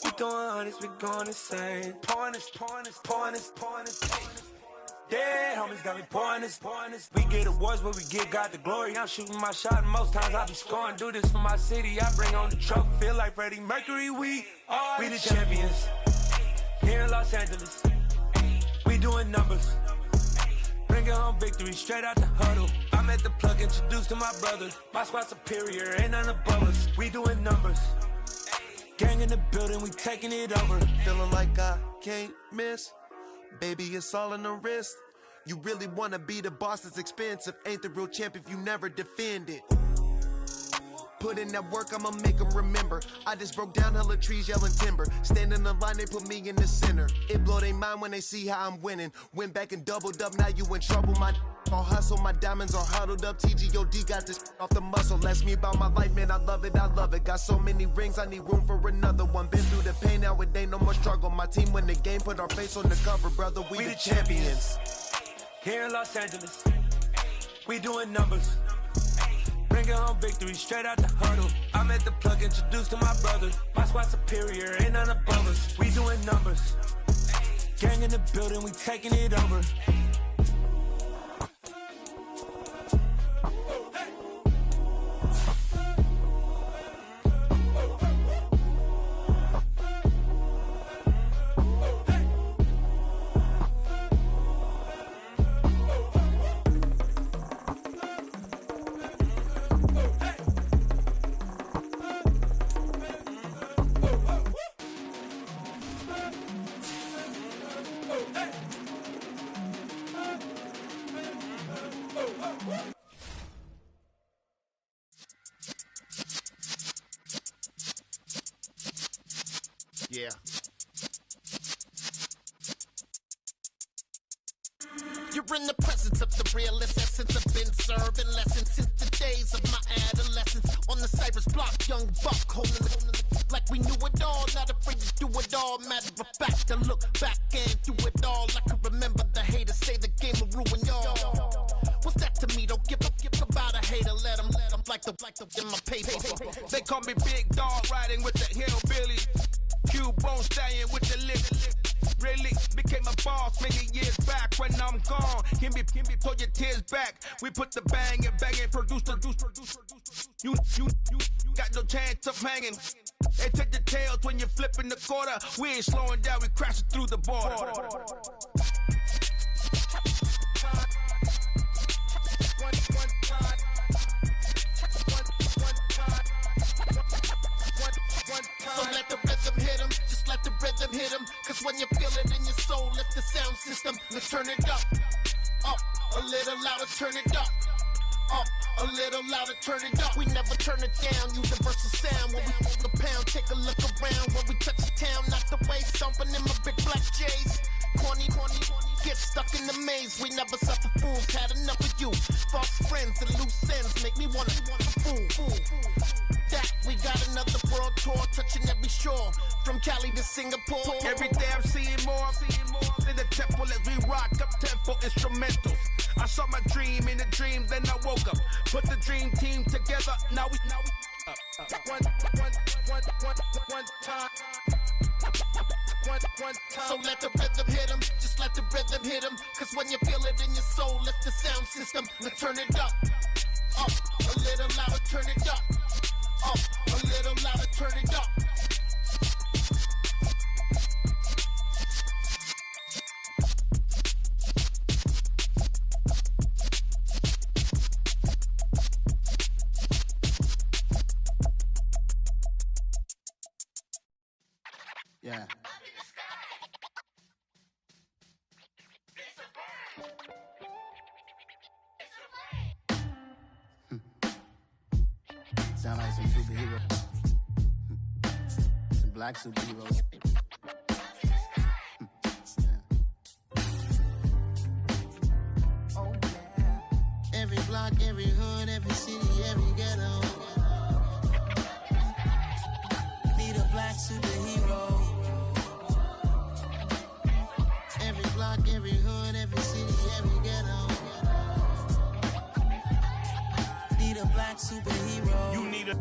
We doing hundreds, we going insane. Pointers. Dead homies got me pointers. We get awards, but we got the glory. I'm shooting my shot, and most times I be scoring. Do this for my city, I bring on the trophy. Feel like Freddie Mercury, we the champions. Here in Los Angeles, we doing numbers. Bringing home victory straight out the huddle. I'm at the plug, introduced to my brother. My squad superior, ain't none above us. We doing numbers. Gang in the building, we taking it over. Feeling like I can't miss. Baby, it's all in the wrist. You really wanna be the boss, it's expensive. Ain't the real champ if you never defend it. Put in that work, I'ma make them remember. I just broke down hella trees, yelling timber. Stand in the line, they put me in the center. It blow their mind when they see how I'm winning. Went back and doubled up, now you in trouble. My all hustle, my diamonds are huddled up. TGOD got this off the muscle. Ask me about my life, man, I love it. Got so many rings, I need room for another one. Been through the pain, now it ain't no more struggle. My team win the game, put our face on the cover, brother. We the champions. Here in Los Angeles, we doing numbers. Bringing home victory straight out the huddle. I'm at the plug, introduced to my brother. My squad superior, ain't none above us. We doing numbers. Gang in the building, we taking it over. Yeah. You're in the presence of the realest essence. I've been serving lessons since the days of my adolescence. On the Cypress block, young buck holding it like we knew it all. Not afraid to do it all. Matter of fact, I look back and do it all. I can remember the haters say the game will ruin y'all. What's that to me? Don't give about a hater. Let them like the in my paper. They call me Big Dog, riding with the hillbilly. Q-Bone stallion with the lip. Really became a boss many years back. When I'm gone, can be pull your tears back. We put the bang and produce. You got no chance of hanging. They take the tails when you're flipping the quarter. We ain't slowing down, we crashing through the border. So let the rhythm hit him, just let the rhythm hit him. Cause when you feel it in your soul, lift the sound system. Let's turn it up, a little louder, turn it up, a little louder, turn it up. We never turn it down, universal sound. When we hold the pound, take a look around. When we touch the town, knock the waist, stomping in my big black J's. Corny, get stuck in the maze. We never suffer fools, had enough of you. False friends and loose ends make me wanna fool. That we got another world tour, touching every shore, from Cali to Singapore. Every day I'm seeing more in the temple as we rock up tempo instrumentals. I saw my dream in a dream, then I woke up. Put the dream team together, now we one time. So let the rhythm hit him, just let the rhythm hit him. Cause when you feel it in your soul, lift the sound system. Now turn it up, a little louder, turn it up, a little louder, turn it up. Yeah. Sound like some superheroes. Some black superheroes. Oh, yeah. Every block, every hood, every city, every ghetto. Need a black superhero. Every block, every hood, every city, every ghetto. Need a black superhero. You need a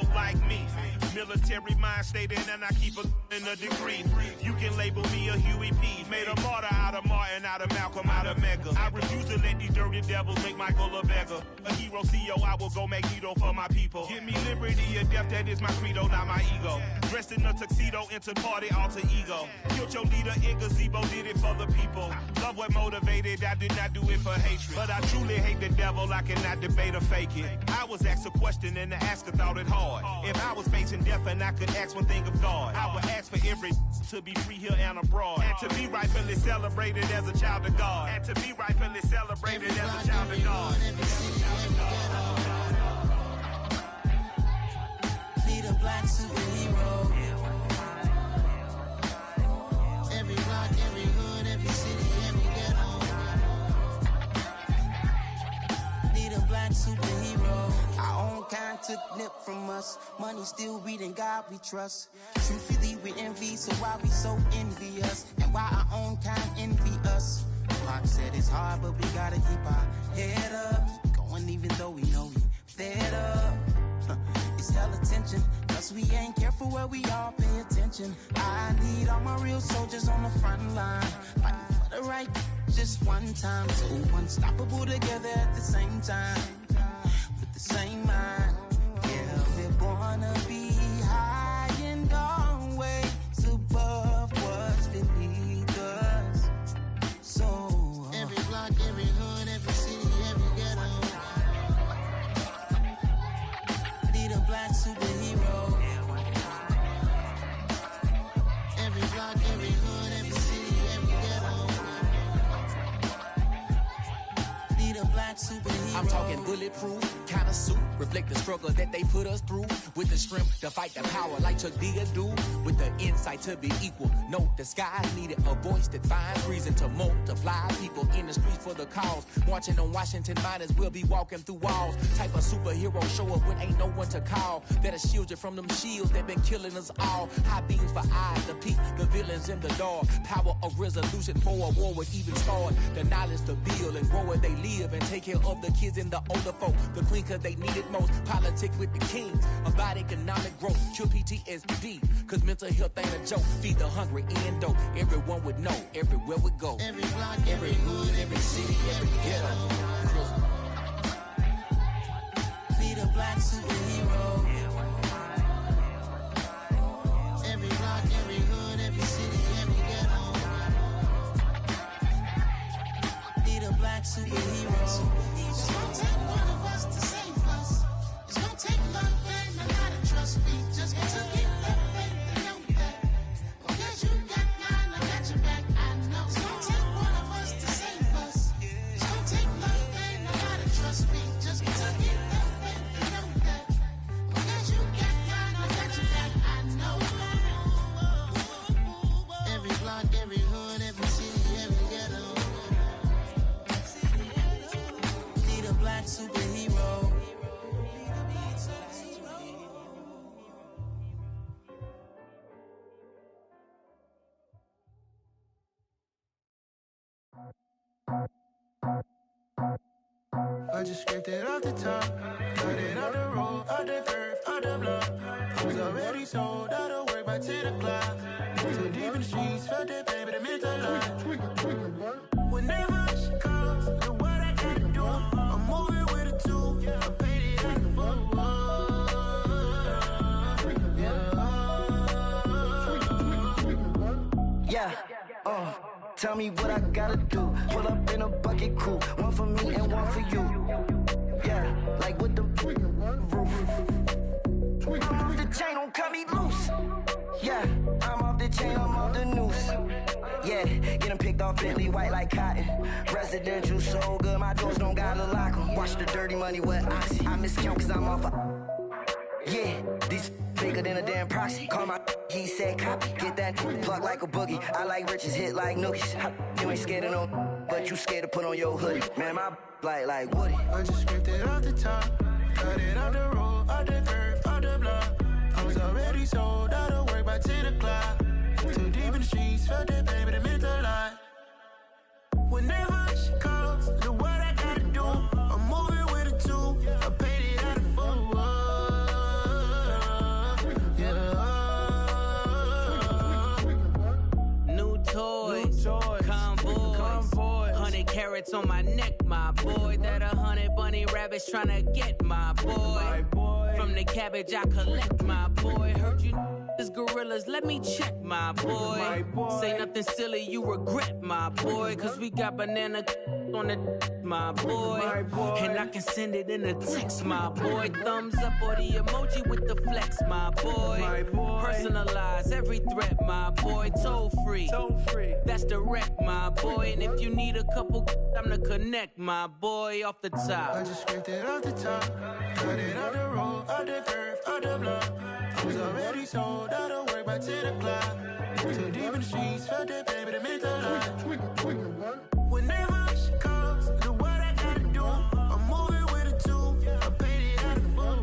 folk like me. Military mind state and I keep in a degree. You can label me a Huey P. Made a martyr out of Martin, out of Malcolm, out of Mega. I refuse to let these dirty devils make Michael a beggar. A hero CEO, I will go Magneto for my people. Give me liberty or death, that is my credo, not my ego. Dressed in a tuxedo, into party, alter ego. Killed your leader in gazebo, did it for the people. Love what motivated, I did not do it for hatred. But I truly hate the devil, I cannot debate or fake it. I was asked a question and the asker thought it hard. If I was facing death and I could ask one thing of God, I would ask for every to be free here and abroad. And to be rightfully celebrated as a child of God. And to be rightfully celebrated as a child of God. Need a black superhero. Every block, every hood, every city, every ghetto. Need a black superhero. Our own kind took nip from us. Money still reading God we trust. Truthfully we envy, so why we so envious? And why our own kind envy us? Pac said it's hard, but we gotta keep our head up. Going even though we know we fed up. It's hella tension, cause we ain't careful where we all pay attention. I need all my real soldiers on the front line, fighting for the right just one time. So unstoppable together at the same time, with the same mind. Yeah, we're gonna be high and always above what's beneath us. So every block, every hood, every city, every ghetto. Need a black superhero. Every block, every hood, every city, every ghetto. Need a black superhero. I'm talking bulletproof kind of suit, reflect the struggle that they put us through. With the strength to fight the power like Chuck Digger do. With the insight to be equal. No, the sky needed a voice that finds reason to multiply. People in the streets for the cause. Marching on Washington, might as well be walking through walls. Type of superhero show up when ain't no one to call. That'll shield you from them shields that been killing us all. High beams for eyes to peek the villains in the dark. Power of resolution for a war would even start. The knowledge to build and grow where they live and take care of the kids and the older folk. The queen cause they need it most. Politic with the kings. About economic growth. Cure PTSD. Cause mental health ain't a joke. Feed the hungry and dope. Everyone would know. Everywhere we go. Every block, every hood, every city, every ghetto. Need a black superhero. Every block, every hood, every city, every ghetto. Need a black superhero. It's gonna take one of us to save us. It's gonna take love and a lot of trust. We just got to get that faith and know that. Because you got mine, I got your back, I know. It's gonna take one of us to save us. It's gonna take love and a lot of trust. We just got to get that faith and know that. Because you got mine, I got your back, I know. Every block, every hood, every city, every ghetto. Need a black superhero. I just scraped it off the top, cut it off the road, off the curve, off the block. I was already sold out of work by 10 o'clock. Too deep in the streets, felt that pain, but it meant a lot. Whenever she calls, know what I gotta do. I'm moving with a two, I paid it out of full. Yeah, tell me what I gotta do. Pull up in a bucket crew, one for me and one for you. Yeah, like with the roof. I'm off the chain, don't cut me loose. Yeah, I'm off the chain, I'm off the noose. Yeah, getting picked off Bentley white like cotton. Residential so good, my doors don't gotta lock 'em. Watch the dirty money with Oxy. I miscount cause I'm off yeah, these bigger than a damn proxy. Call my he said copy. Get that plug like a boogie. I like riches, hit like nookies. You ain't scared of no, but you scared to put on your hoodie. Man, my like Woody. I just scraped it off the top, cut it off the road, off the curve, off the block. I was already sold out of work by 10 o'clock. Too deep in the streets, felt that pain, but it meant a lot. Whenever she calls, know what I gotta do. I'm moving with a two, I paid it out of full. Convoys. 100 carats on my neck, my boy. That 100 bunny rabbits tryna get my boy. From the cabbage I collect, my boy. Heard you is gorillas, let me check, my boy. Say nothing silly, you regret, my boy. Cause we got banana on the my boy. And I can send it in a text, my boy. Thumbs up or the emoji with the flex, my boy. Personalize every threat, my boy. Toll free. That's direct, my boy. And if you need a couple, I'm to connect, my boy, off the top. I just scraped it off the top, cut it out the road, out the curve, out the block. I was already sold out of work by 10 o'clock. Too deep in the streets, felt that baby to make the line. Whenever she calls, do what I gotta do. I'm moving with a two, I paid it out of full.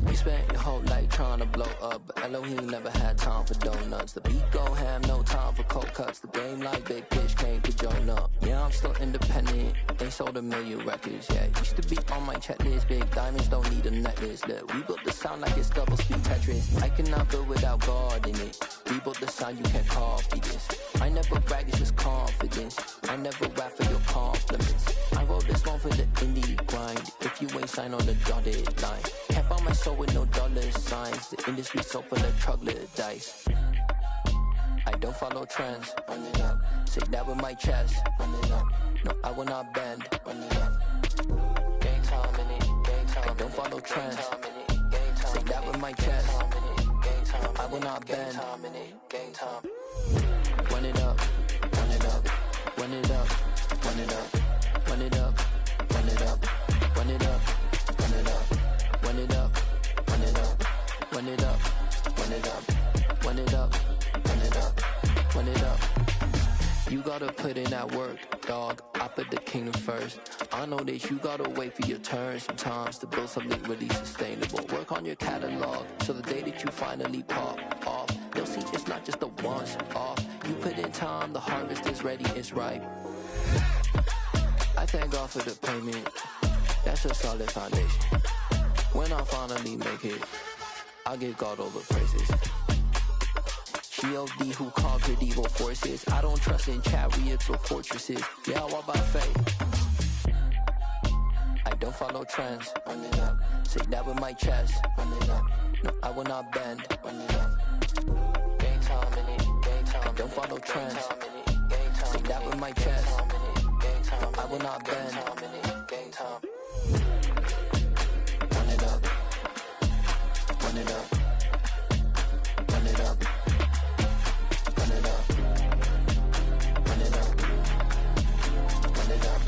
You spent your whole life trying to blow up, but Elohim never had time for donuts. The beat go ham, no time for cold cuts. The game like Big Pitch came to join up. Yeah, I'm still independent, ain't sold a million records. Yeah, used to be on my checklist. Big diamonds don't need a necklace. Look, we built the sound like it's double speed Tetris. I cannot build without God in it. We built the sound, you can't copy this. I never brag, it's just confidence. I never rap for your compliments. I wrote this one for the indie grind. If you ain't signed on the dotted line, can't buy my soul with no dollar signs. The industry so full of troglodytes. I don't follow trends. Run it up. Say that with my chest. Run it up. No, I will not bend. Run it up. Gang time in it. Gang time. I don't follow trends. Say that with my chest. I will not bend. Gang time. Run it up. Run it up. Run it up. Run it up. Run it up. Run it up. Run it up. Run it up. Run it up. Run it up. Run it up. Run it up. Run it up. Run it up. Run it up. You gotta put in that work, dog. I put the kingdom first. I know that you gotta wait for your turn sometimes to build something really sustainable. Work on your catalog so the day that you finally pop off, they'll see it's not just a once off. You put in time, the harvest is ready, it's ripe. I thank God for the payment. That's a solid foundation. When I finally make it, I give God all the praises. G.O.D. who conquered evil forces. I don't trust in chariots or fortresses. Yeah, I walk by faith. I don't follow trends. Run it up. Say that with my chest. Run it up. No, I will not bend. Run it up. Gang time in it. Gang time. I don't follow trends. Say that with my chest. No, I will not bend. Gang time. Run it up. Run it up. Run it up. Run it up. Run it up. Run it up.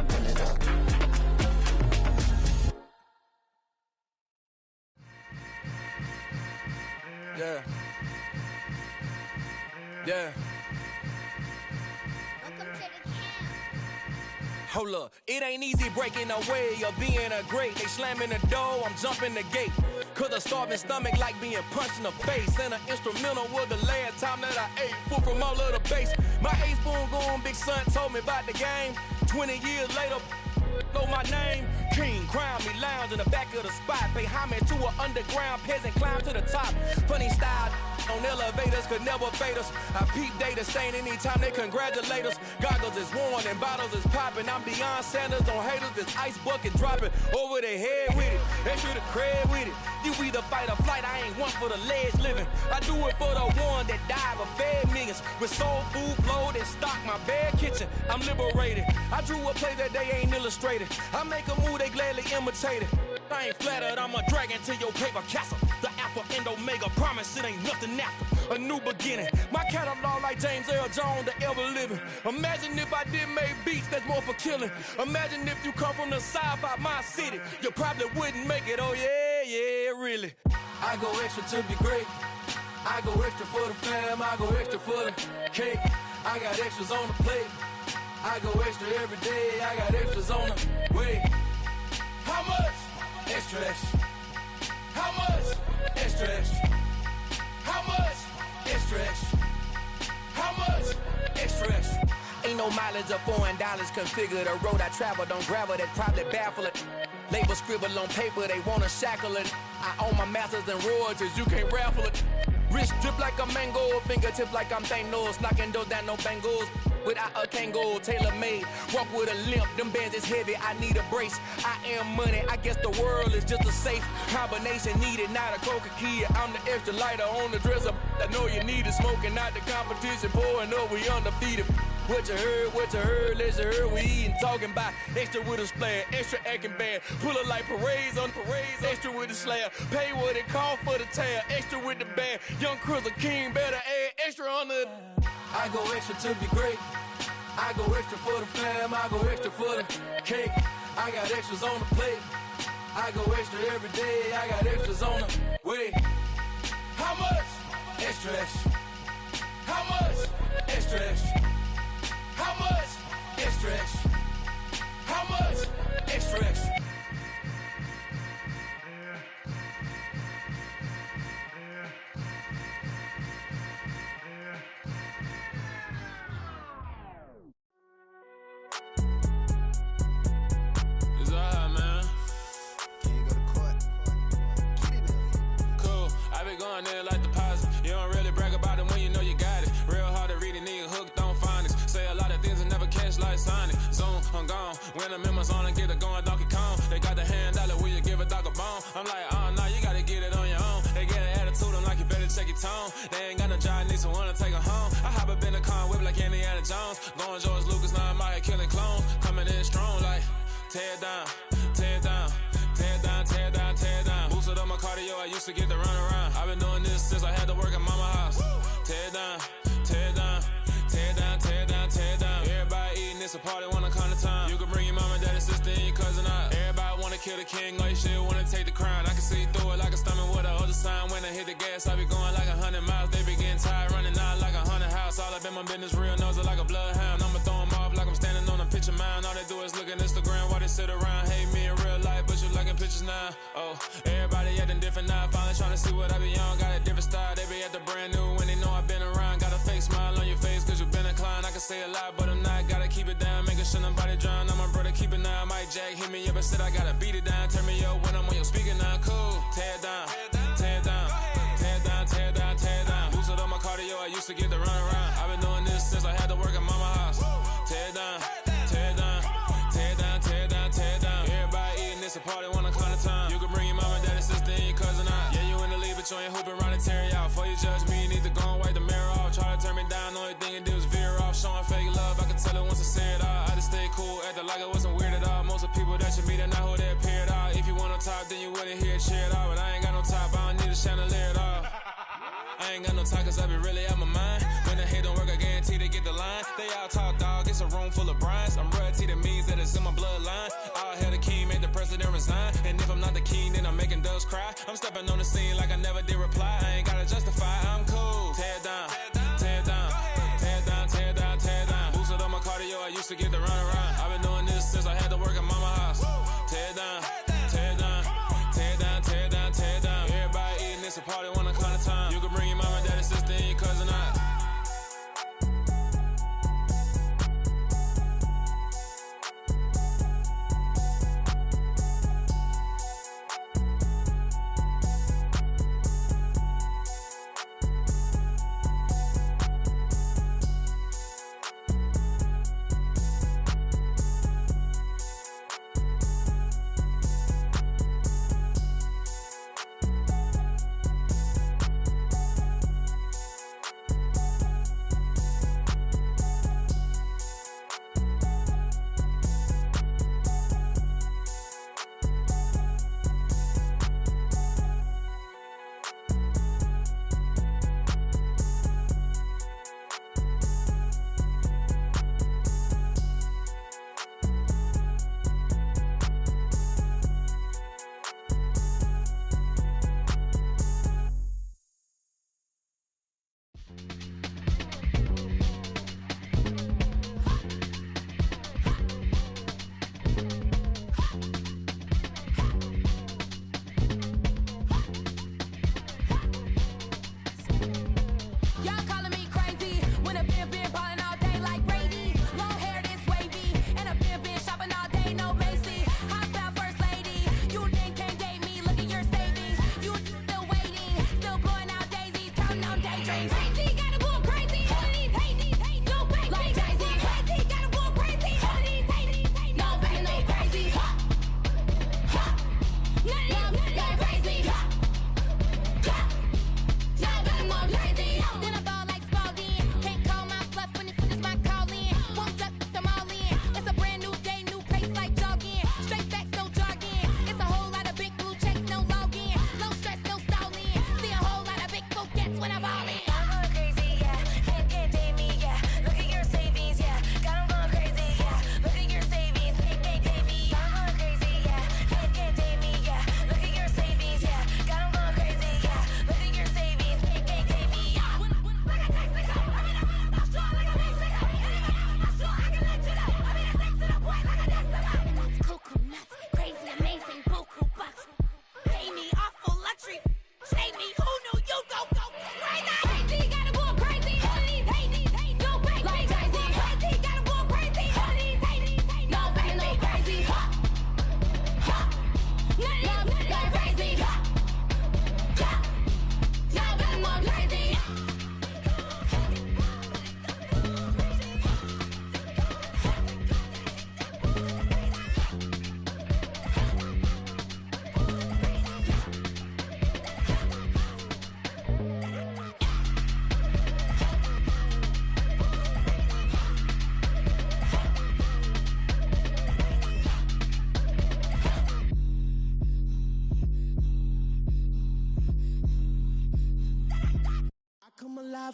Run it up. Yeah. Yeah. Hold up, it ain't easy breaking away or being a great. They slamming the door, I'm jumping the gate. Cause a starving stomach like being punched in the face. And an instrumental was the last time that I ate food from all of the bass. My ace spoon going, big son told me about the game. 20 years later, know my name. King, crown me, lounge in the back of the spot. Pay homage to an underground peasant, climb to the top. Funny style on elevators could never fade us. I peep data stain anytime they congratulate us. Goggles is worn and bottles is popping. I'm Deion Sanders on haters, this ice bucket dropping over their head with it. Extra the cred with it. You either fight or flight, I ain't one for the ledge living. I do it for the one that died but fed millions. With soul food flowed and stock my bad kitchen. I'm liberated. I drew a play that they ain't illustrated. I make a move, they gladly imitate it. I ain't flattered, I'm a dragon to your paper castle. The Alpha and Omega, promise it ain't nothing after. A new beginning. My catalog like James Earl Jones, the ever living. Imagine if I did make beats that's more for killing. Imagine if you come from the south out my city. You probably wouldn't make it, oh yeah, really. I go extra to be great. I go extra for the fam, I go extra for the cake. I got extras on the plate. I go extra every day, I got extras on the way. How much? Extra, extra. How much? Extra, extra. How much? Extra, extra. How much? Extra, extra. Ain't no low mileage of $4. Configure the road I travel, don't gravel, that probably baffle it. Label scribble on paper, they wanna shackle it. I own my masters and royalties, you can't raffle it. Wrist drip like a mango, fingertips like I'm Thanos. Knocking doors down, no bangles. Without a Kango, tailor-made. Walk with a limp, them bands is heavy, I need a brace. I am money, I guess the world is just a safe combination needed, not a coca key. I'm the extra lighter on the dresser. I know you need it, smoking out the competition, pouring up, we undefeated. What you heard, let's hear we eatin', talking about extra with a splash, extra acting bad, pull it like parades on parades, extra with the slab, pay what it cost for the tab, extra with the band, young Chris a king, better add extra on the. I go extra to be great, I go extra for the fam, I go extra for the cake, I got extras on the plate, I go extra every day, I got extras on the way. How much? Extra, extra. How much? Extra, extra. How much? Extra, extra. How much? Extra, extra. It's alright, man. Can you go to court? Get in there. Cool. I be going there like deposit. You don't really brag about it when you know you got it. Real hard to read a nigga hooked on phonics. Say a lot of things and never catch like Sonic. Zoom, I'm gone. When the members on and get it going Donkey Kong. They got the hand dollar, will you give a dog a bone? I'm like, oh no, you gotta get it on your own. They get an attitude, I'm like, you better check your tone. They ain't got no job, need someone to take her home. I hop up in the car, whip like Indiana Jones. Going George Lucas, now I'm out here killing clones. Coming in strong like, tear down, tear down. Tear down, tear down, tear down. Boosted up my cardio, I used to get to run around. I've been doing this since I had to work at mama house. Tear down, tear down, tear down, tear down, tear down. Everybody eating, it's a party, wanna come to time. You can bring your mama, daddy, sister, and your cousin out. Everybody wanna kill the king, or you shit wanna take the crown. I can see through it like a stomach with a other sign. When I hit the gas, I be going like 100 miles. They be getting tired, running out like 100 house. All up in my business, real nose like a bloodhound. I'ma throw them off like I'm standing on a picture mound. All they do is look at Instagram while they sit around. Hate me in real life, but you liking pictures now. Oh, everybody acting different now. Finally trying to see what I be on. Got a different style, they be at the brand new when they know I've been around. Got a fake smile on your face cause you been inclined. I can say a lot, but I'm not. Gotta keep it down, making sure nobody drown. I'm my brother, keep it now. Mike Jack hit me up and said I gotta beat it down. Turn me up when I'm on your speaker now. Cool, tear down, tear down, tear down, tear down, tear down. Boosted up my cardio, I used to get to run around. I've been doing this since I had to work at mama house. Tear down, tear down, tear down, tear down, tear down. Everybody eating, it's a party, wanna come to time. You can bring your mama, daddy, sister, and your cousin out. Yeah, you in the lead, but you ain't hooping around and tear you out. Before you judge me, you need to go and wipe the mirror off. Try to turn me down, only thing you do is veer off. Showing fake love, I can tell it once I say it all. I just stay cool, acting like it wasn't weird at all. Most of the people that you meet are not who they appear at all. If you want on top, then you wouldn't hear it cheer at all. But I ain't got no top, I don't need a chandelier at all. I ain't got no time cause I be really out my mind. When the hate don't work, I guarantee they get the line. They all talk dog, it's a room full of brinds. I'm royalty, that means that it's in my bloodline. All hell the king, made the president resign. And if I'm not the king, then I'm making doves cry. I'm stepping on the scene like I never did reply. I ain't gotta justify, I'm cool. Tear down, tear down, tear down, tear down, tear down. Boosted up my cardio, I used to get to run around. I've been doing this since I had to work at mama house. Tear down, tear down, tear down, tear down, tear down. Everybody eating, it's a party, wanna come to time. You can bring your mama, daddy, sister, and your cousin out.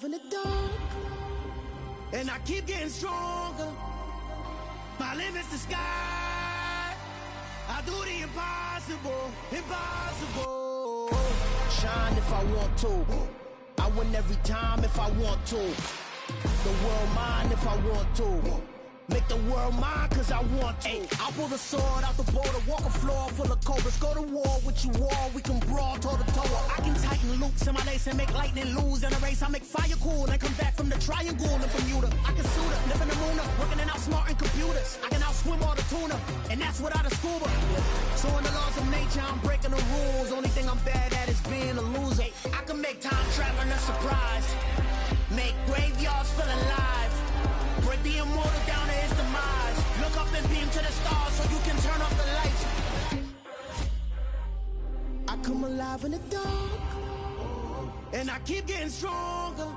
alive in the dark, and I keep getting stronger. My limit's the sky. I do the impossible, impossible. Shine if I want to. I win every time if I want to. The world mine if I want to. Make the world mine cause I want to. Ay, I'll pull the sword out the border, walk a floor full of cobras. Go to war with you all, we can brawl toe to toe. I can tighten loops in my lace and make lightning lose in a race. I make fire cool and come back from the triangle in Bermuda. I can suit up, live in the moon, working and outsmarting computers. I can outswim all the tuna, and that's without a scuba. So in the laws of nature, I'm breaking the rules. Only thing I'm bad at is being a loser. I can make time traveling a surprise, make graveyards feel alive, break the immortal down to his demise. Look up and beam to the stars so you can turn off the lights. I come alive in the dark, and I keep getting stronger.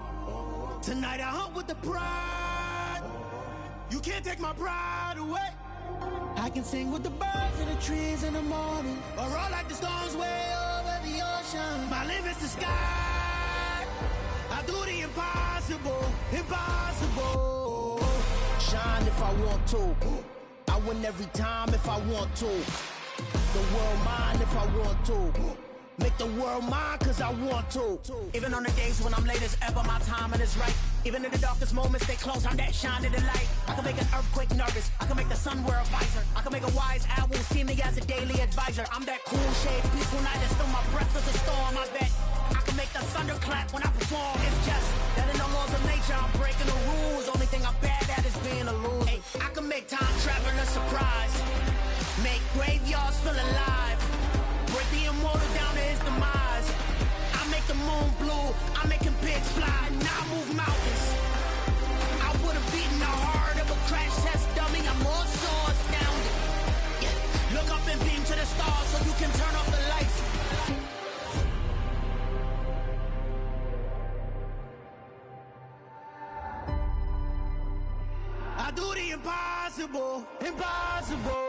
Tonight I hunt with the pride. You can't take my pride away. I can sing with the birds and the trees in the morning, or roll like the storms way over the ocean. My limit's the sky. I do the impossible, impossible. Shine if I want to. I win every time if I want to. The world mine if I want to. Make the world mine cause I want to. Even on the days when I'm late as ever, my timing is right. Even in the darkest moments, stay close, I'm that shine in the light. I can make an earthquake nervous, I can make the sun wear a visor. I can make a wise owl see me as a daily advisor. I'm that cool shade, peaceful night, and still my breath is a storm, I bet. I can make the thunder clap when I perform. It's just that in the laws of nature, I'm breaking the rules. Only thing I'm bad at is being a loser. Hey, I can make time traveling a surprise, make graveyards feel alive, break the immortal down to his demise. I make the moon blue, I'm making pigs fly, now I move mountains. I would've beaten the heart of a crash test dummy, I'm more so astounded. Yeah. Look up and beam to the stars so you can turn off the lights. I do the impossible, impossible.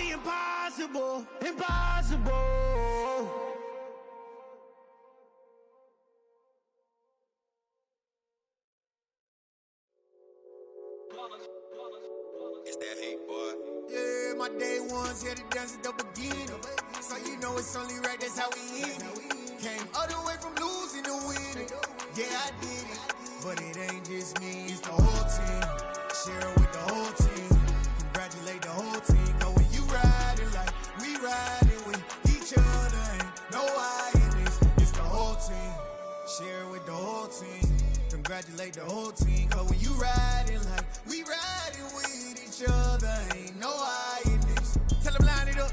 Impossible, impossible. It's that hate, boy. Yeah, my day ones here to dance at the beginning. So you know it's only right, that's how we end it. Came all the way from losing to winning. Yeah, I did it. But it ain't just me, it's the whole team. Share it with the whole team. Congratulate the whole team. Cause when you riding like we riding with each other, ain't no I in this. It's the whole team. Share it with the whole team. Congratulate the whole team. Cause when you riding like we riding with each other, ain't no I in this. Tell them line it up.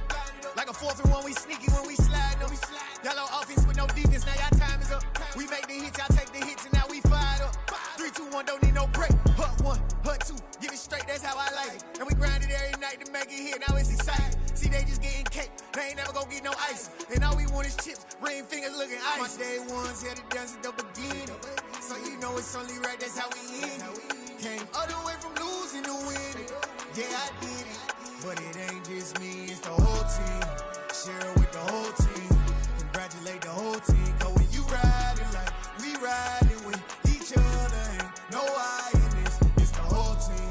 Like a 4th and 1, we sneaky when we slide them. Y'all on offense with no defense, now y'all time is up. We make the hits, y'all take the hits, and now we fired up. 3, 2, 1, don't need no break. Hut 1, hut 2, give it straight, that's how I like it. And we grind it every night to make it hit, now it's exciting. See, they just getting cake, they ain't never gonna get no ice. And all we want is chips, ring fingers looking ice. My day ones here to dance at the beginning. So you know it's only right, that's how we end it. Came all the way from losing to winning. Yeah, I did it. But it ain't just me, it's the whole team. Share it with the whole team. Congratulate the whole team. Cause when you riding like we riding with each other, ain't no I in this. It's the whole team.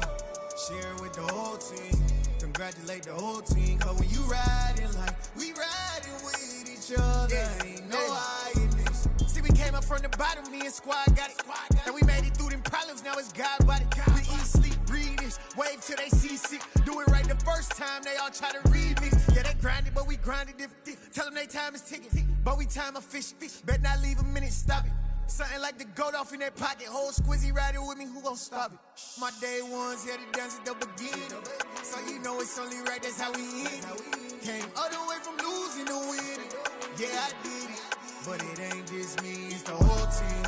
Share it with the whole team. Congratulate the whole team. Cause when you riding like we riding with each other, ain't no I in this. See, we came up from the bottom, me and squad got it. And we made it through them problems, now it's God body. We eat, sleep, breathe this, wave till they see sick. Do it right the first time, they all try to remix. Yeah, they grinded, but we grinded different. Tell them they time is ticking, but we time a fish. Bet not leave a minute, stop it. Something like the goat off in that pocket. Whole squizzy riding with me, who gon' stop it? My day ones here to dance at the beginning. So you know it's only right, that's how we end it. Came all the way from losing to winning. Yeah, I did it. But it ain't just me, it's the whole team.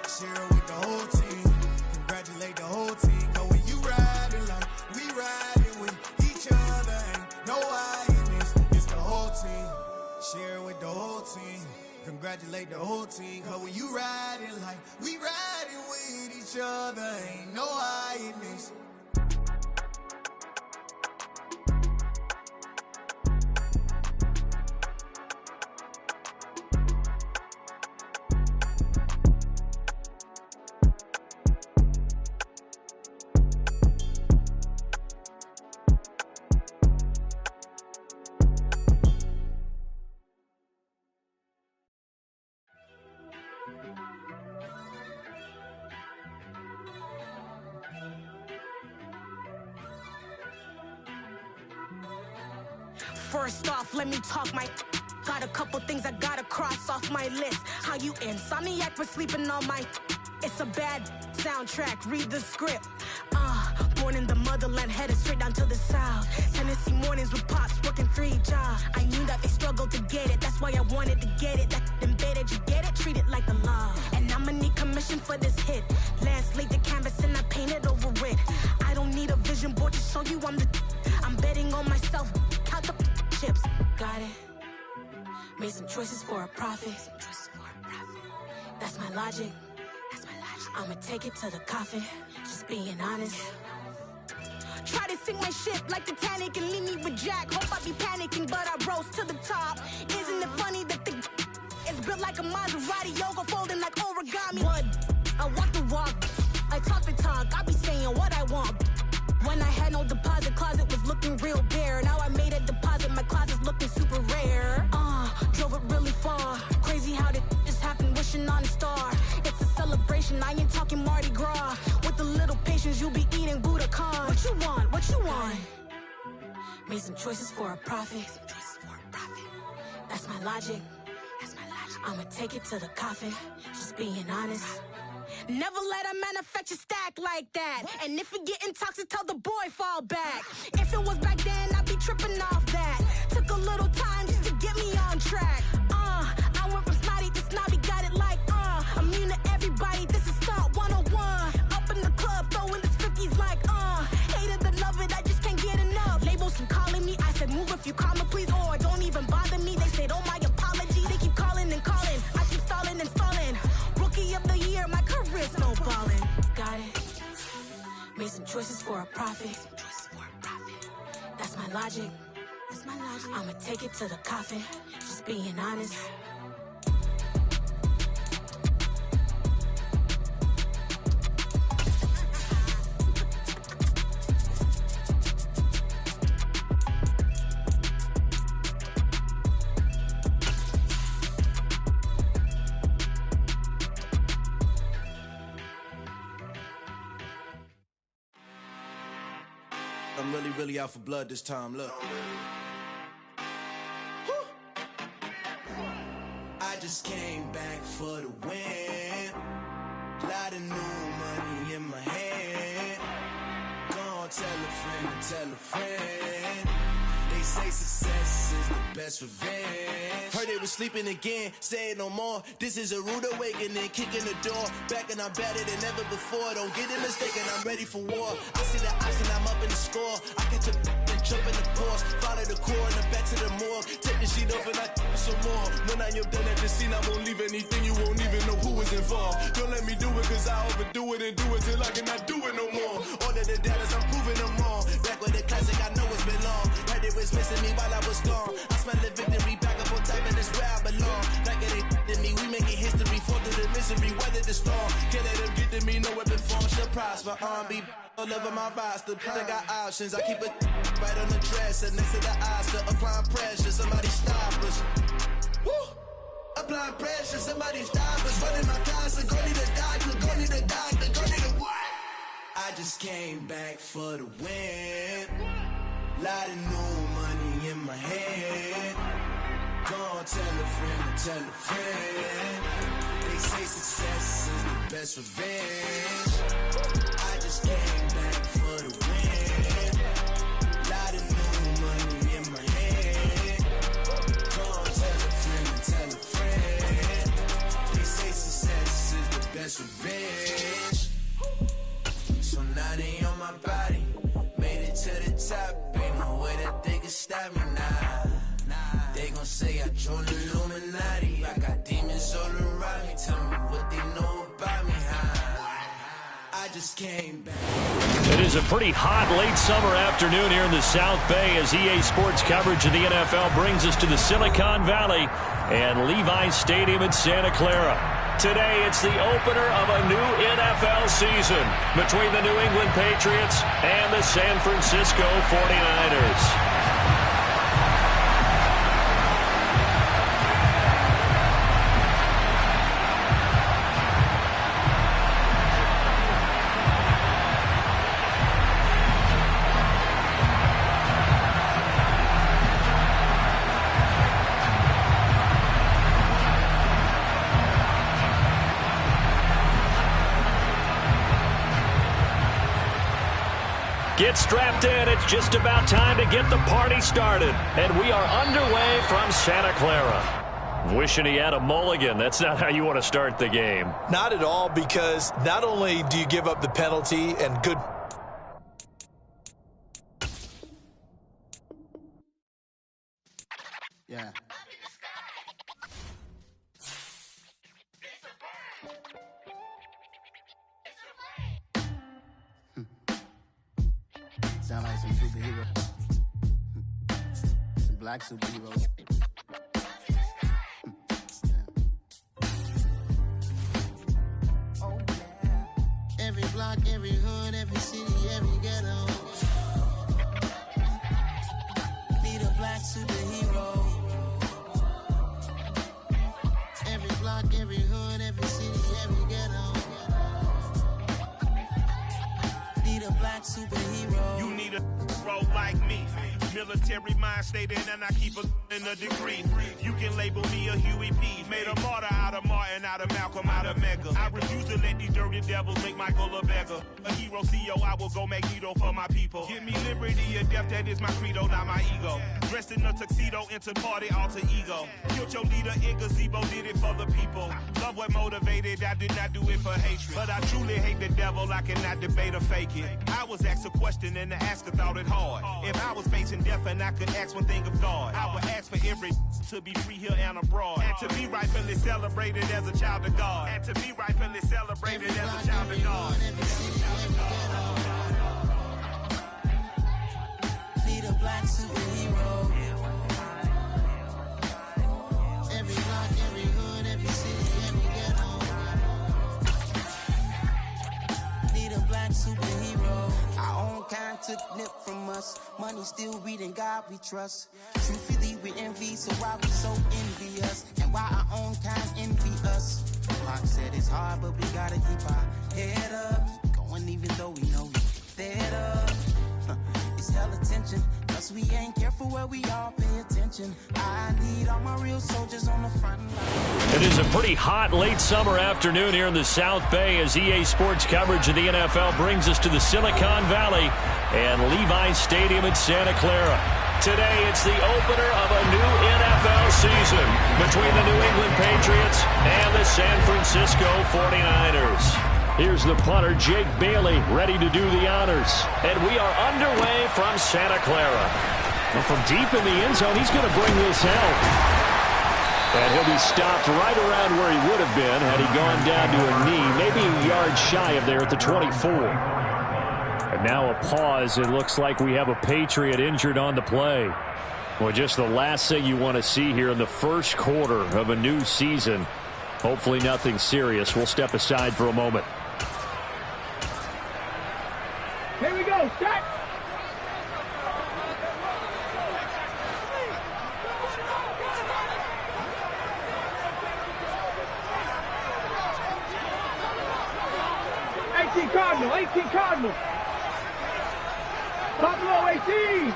Share it with the whole team. Congratulate the whole team. Cause when you riding like congratulate the whole team. Cause when you riding like we riding with each other, ain't no hiding this. First off, let me talk my. Got a couple things I gotta cross off my list. How you insomniac for sleeping on my. It's a bad soundtrack, read the script. Born in the motherland, headed straight down to the south. Tennessee mornings with pops, working 3 jobs. I knew that they struggled to get it, that's why I wanted to get it. That embedded, you get it? Treat it like a law. And I'ma need commission for this hit. Lance laid the canvas and I painted over it. I don't need a vision board to show you I'm the. I'm betting on myself, count the chips. Got it. Made some choices for a profit. That's my logic. I'ma take it to the coffin. Just being honest. Try to sink my ship like Titanic and leave me with Jack. Hope I be panicking, but I rose to the top. Isn't it funny that the is built like a Maserati, yoga folding like origami? What? I walk the walk, I talk the talk. I be saying what I want. When I had no deposit, closet was looking real bare. Now I made a deposit, my closet's looking super rare. Drove it really far. Crazy how did just happen, wishing on a star. It's a celebration, I ain't talking Mardi Gras. With a little patience, you'll be eating Budokan. What you want? What you want? Made some choices for a profit. That's my logic. I'ma take it to the coffin. Just being honest. Never let a manufacture stack like that. And if it getting toxic, tell the boy fall back. If it was back then, I'd be tripping off that. Took a little time just to get me on track. I went from snotty to snobby, got it like immune to everybody, this is Stunt 101. Up in the club, throwing this 50s like hate it, love it, I just can't get enough. Labels keep calling me, I said move if you call me please, or don't even bother me. They said oh my apology, they keep calling and calling. I keep stalling and stalling. Rookie of the year, my career's no ballin'. Got it. Made some choices for a profit. That's my logic. I'ma take it to the coffin. Just being honest. I'm really out for blood this time, look. I just came back for the win. Lot of new money in my hand. Gonna tell a friend and tell a friend. They say success is the best revenge. Heard they was sleeping again, say it no more. This is a rude awakening, kicking the door. Back and I'm better than ever before. Don't get it mistaken, I'm ready for war. I see the option, I'm up in the score. I catch a and jump in the course. Follow the core and then back to the morgue. Take the sheet off and I some more. When I am done at the scene, I won't leave anything. You won't even know who was involved. Don't let me do it cause I overdo it and do it till I cannot do it no more. All of the dallas, I'm proving them wrong. Back with the classic, I know it's been long. Heard it was missing me while I was gone. I smell the victory, back up on time and it's where I belong. Like it ain't to me, we making history. Fall through the misery, weather the storm. Can't let them get to me, no weapon form should prosper. R&B all over my roster, I got options. I keep it right on the dresser, next to the Oscar. Applying pressure, somebody stop us. Woo! Applying pressure, somebody stop us. Running my casa, go need a doctor, go need a doctor, go need a what? I just came back for the win. Lot of new money in my head. Gonna tell a friend and tell a friend. They say success is the best revenge. I just came back for the win. Lot of new money in my head. Gonna tell a friend and tell a friend. They say success is the best revenge. So now they on my body. Made it to the top. Ain't no way that they can stop me now. They gon' gon' say I joined the Illuminati. I got demons all around me. Tell me what they know about me. I just came back. It is a pretty hot late summer afternoon here in the South Bay as EA Sports coverage of the NFL brings us to the Silicon Valley and Levi's Stadium in Santa Clara. Today, it's the opener of a new NFL season between the New England Patriots and the San Francisco 49ers. Get strapped in. It's just about time to get the party started. And we are underway from Santa Clara. Wishing he had a mulligan. That's not how you want to start the game. Not at all, because not only do you give up the penalty and good... Yeah. Sound like some superheroes. Some black superheroes. Oh, yeah. Every block, every hood, every city, every ghetto. Need a black superhero. Every block, every hood, every city, every ghetto. Need a black superhero. You need a role like me. Military mind stated, and I keep in a degree. You can label me a Huey P. Made a martyr out of Martin, out of Malcolm, out of Mega. I refuse to let these dirty devils make Michael a beggar. A hero CEO, I will go Magneto for my people. Give me liberty or death, that is my credo, not my ego. Dressed in a tuxedo, into party, alter ego. Killed your leader in gazebo, did it for the people. Love what motivated, I did not do it for hatred. But I truly hate the devil, I cannot debate or fake it. I was asked a question and the asker thought it hard. If I was facing death and I could ask one thing of God, I would ask for every to be free here and abroad, and to be rightfully celebrated as a child of God, and to be rightfully celebrated as a child of God. Need a black superhero. Every block, every hood, every city, every ghetto. Need a black superhero. Our own kind took nip from us. Money still reading God we trust. Truthfully we envy, so why we so envious? And why our own kind envy us? Pac said it's hard, but we gotta keep our head up. Going even though we know we fed up. It's hell attention, cause we ain't careful where we all pay attention. I need all my real soldiers on the front line. It is a pretty hot late summer afternoon here in the South Bay as EA Sports coverage of the NFL brings us to the Silicon Valley and Levi's Stadium in Santa Clara. Today, it's the opener of a new NFL season between the New England Patriots and the San Francisco 49ers. Here's the punter, Jake Bailey, ready to do the honors. And we are underway from Santa Clara. And from deep in the end zone, he's going to bring this out. And he'll be stopped right around where he would have been had he gone down to a knee, maybe a yard shy of there at the 24. And now a pause. It looks like we have a Patriot injured on the play. Well, just the last thing you want to see here in the first quarter of a new season. Hopefully nothing serious. We'll step aside for a moment. Here we go, set! Cardinal, 18 Cardinal. Top low, 18.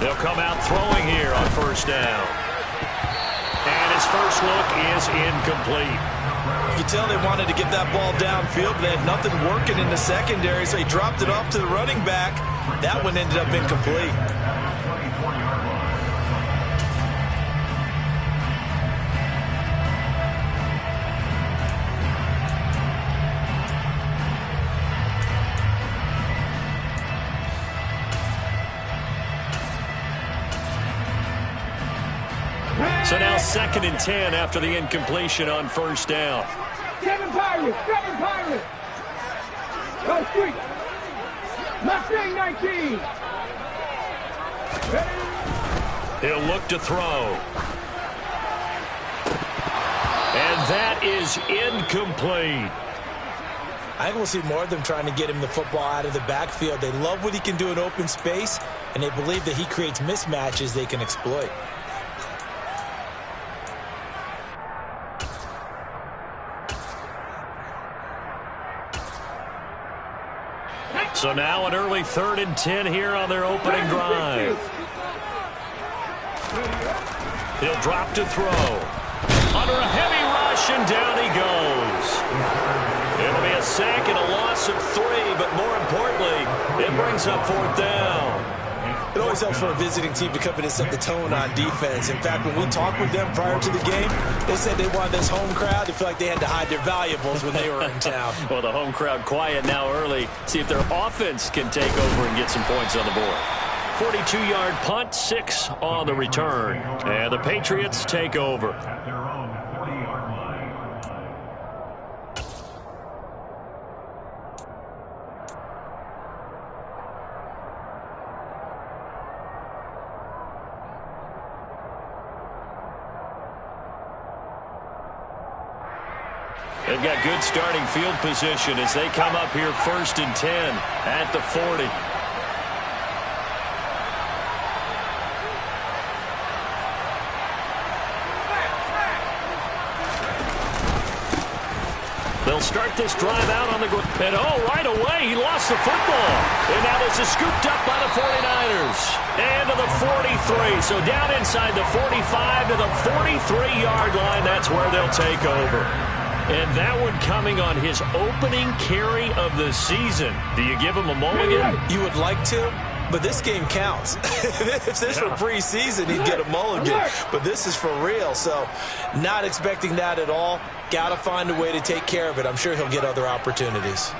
They'll come out throwing here on first down. And his first look is incomplete. You can tell they wanted to get that ball downfield. They had nothing working in the secondary, so he dropped it off to the running back. That one ended up incomplete. 2nd and 10 after the incompletion on first down. 7 Pirates, 7 Pirates. Go street. Mustang 19. Ready? He'll look to throw. And that is incomplete. I think we'll see more of them trying to get him the football out of the backfield. They love what he can do in open space, and they believe that he creates mismatches they can exploit. So now an early 3rd and 10 here on their opening drive. He'll drop to throw. Under a heavy rush, and down he goes. It'll be a sack and a loss of 3, but more importantly, it brings up 4th down. It always helps for a visiting team to come in and set the tone on defense. In fact, when we talked with them prior to the game, they said they wanted this home crowd to feel like they had to hide their valuables when they were in town. Well, the home crowd quiet now early. See if their offense can take over and get some points on the board. 42-yard punt, 6 on the return. And the Patriots take over. They've got good starting field position as they come up here 1st and 10 at the 40. They'll start this drive out on the ground. And right away, he lost the football. And now this is scooped up by the 49ers. And to the 43. So down inside the 45 to the 43-yard line. That's where they'll take over. And that one coming on his opening carry of the season. Do you give him a mulligan? You would like to, but this game counts. If this were preseason, he'd get a mulligan. But this is for real, so not expecting that at all. Got to find a way to take care of it. I'm sure he'll get other opportunities.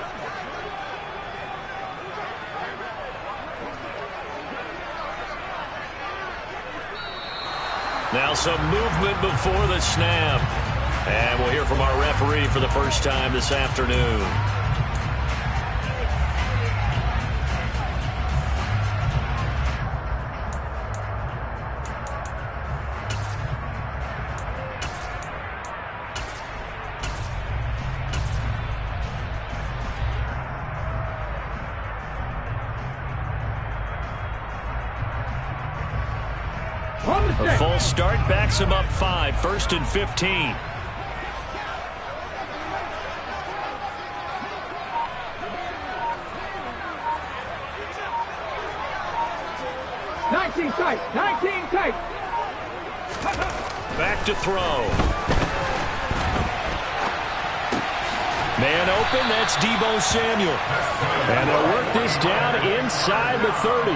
Now some movement before the snap. And we'll hear from our referee for the first time this afternoon. A full start backs him up 5, 1st and 15. Tight, 19 tight. Back to throw. Man open, that's Deebo Samuel. And they'll work this down inside the 30.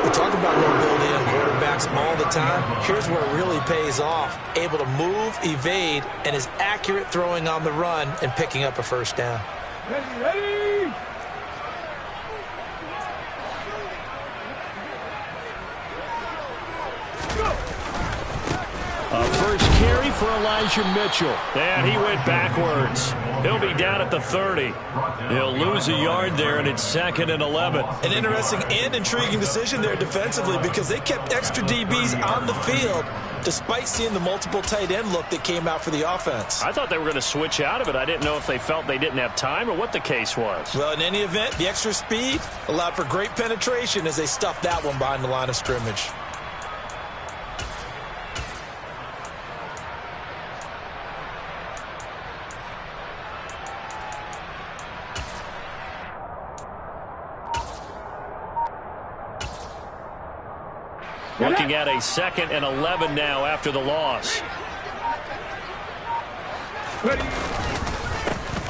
We talk about mobility on quarterbacks all the time. Here's where it really pays off. Able to move, evade, and is accurate throwing on the run and picking up a first down. Ready. A first carry for Elijah Mitchell. And he went backwards. He'll be down at the 30. He'll lose a yard there, and it's 2nd and 11. An interesting and intriguing decision there defensively because they kept extra DBs on the field despite seeing the multiple tight end look that came out for the offense. I thought they were going to switch out of it. I didn't know if they felt they didn't have time or what the case was. Well, in any event, the extra speed allowed for great penetration as they stuffed that one behind the line of scrimmage. Looking at a 2nd and 11 now after the loss.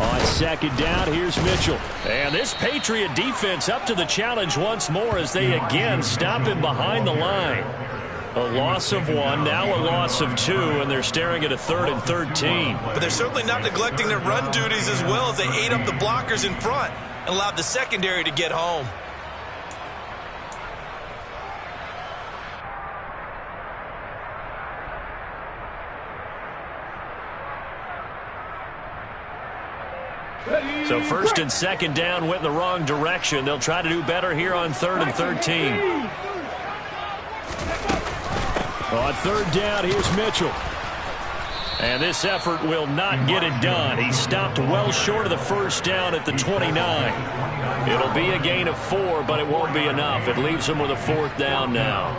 On 2nd down, here's Mitchell. And this Patriot defense up to the challenge once more as they again stop him behind the line. A loss of 1, now a loss of 2, and they're staring at a 3rd and 13. But they're certainly not neglecting their run duties as well as they ate up the blockers in front and allowed the secondary to get home. So first and second down went in the wrong direction. They'll try to do better here on 3rd and 13. On 3rd down, here's Mitchell. And this effort will not get it done. He stopped well short of the first down at the 29. It'll be a gain of 4, but it won't be enough. It leaves him with a 4th down now.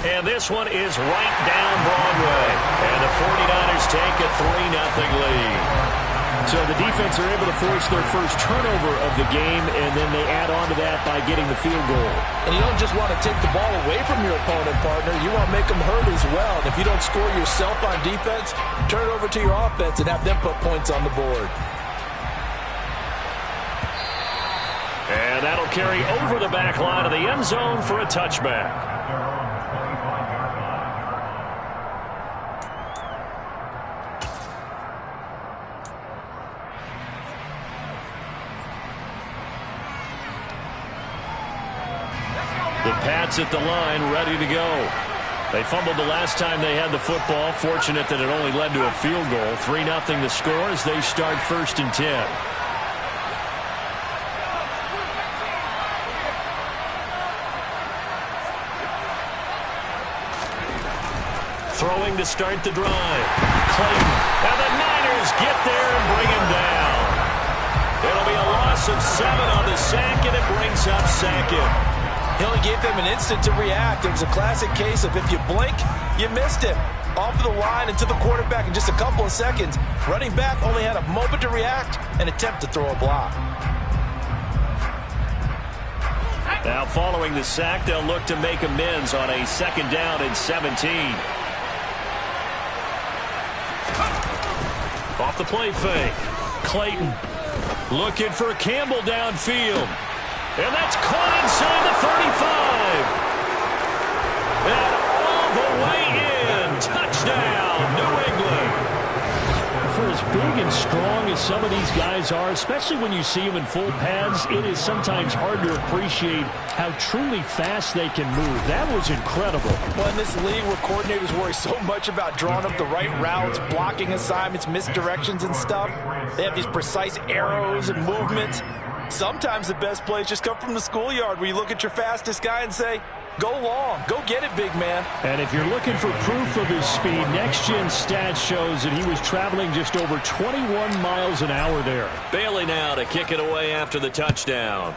And this one is right down Broadway. And the 49ers take a 3-0 lead. So the defense are able to force their first turnover of the game, and then they add on to that by getting the field goal. And you don't just want to take the ball away from your opponent, partner. You want to make them hurt as well. And if you don't score yourself on defense, turn it over to your offense and have them put points on the board. And that'll carry over the back line of the end zone for a touchback. The Pats at the line, ready to go. They fumbled the last time they had the football. Fortunate that it only led to a field goal. 3-0 the score as they start 1st and 10. Throwing to start the drive. Clayton. And the Niners get there and bring him down. It'll be a loss of 7 on the sack, and it brings up Sackett. He only gave them an instant to react. It was a classic case of if you blink, you missed him. Off of the line and to the quarterback in just a couple of seconds. Running back only had a moment to react and attempt to throw a block. Now following the sack, they'll look to make amends on a 2nd down and 17. Off the play fake. Clayton looking for Campbell downfield. And that's caught inside the 35. And all the way in. Touchdown, New England. For as big and strong as some of these guys are, especially when you see them in full pads, it is sometimes hard to appreciate how truly fast they can move. That was incredible. Well, in this league where coordinators worry so much about drawing up the right routes, blocking assignments, misdirections and stuff, they have these precise arrows and movements. Sometimes the best plays just come from the schoolyard where you look at your fastest guy and say, go long, go get it, big man. And if you're looking for proof of his speed, Next Gen Stats shows that he was traveling just over 21 miles an hour there. Bailey now to kick it away after the touchdown.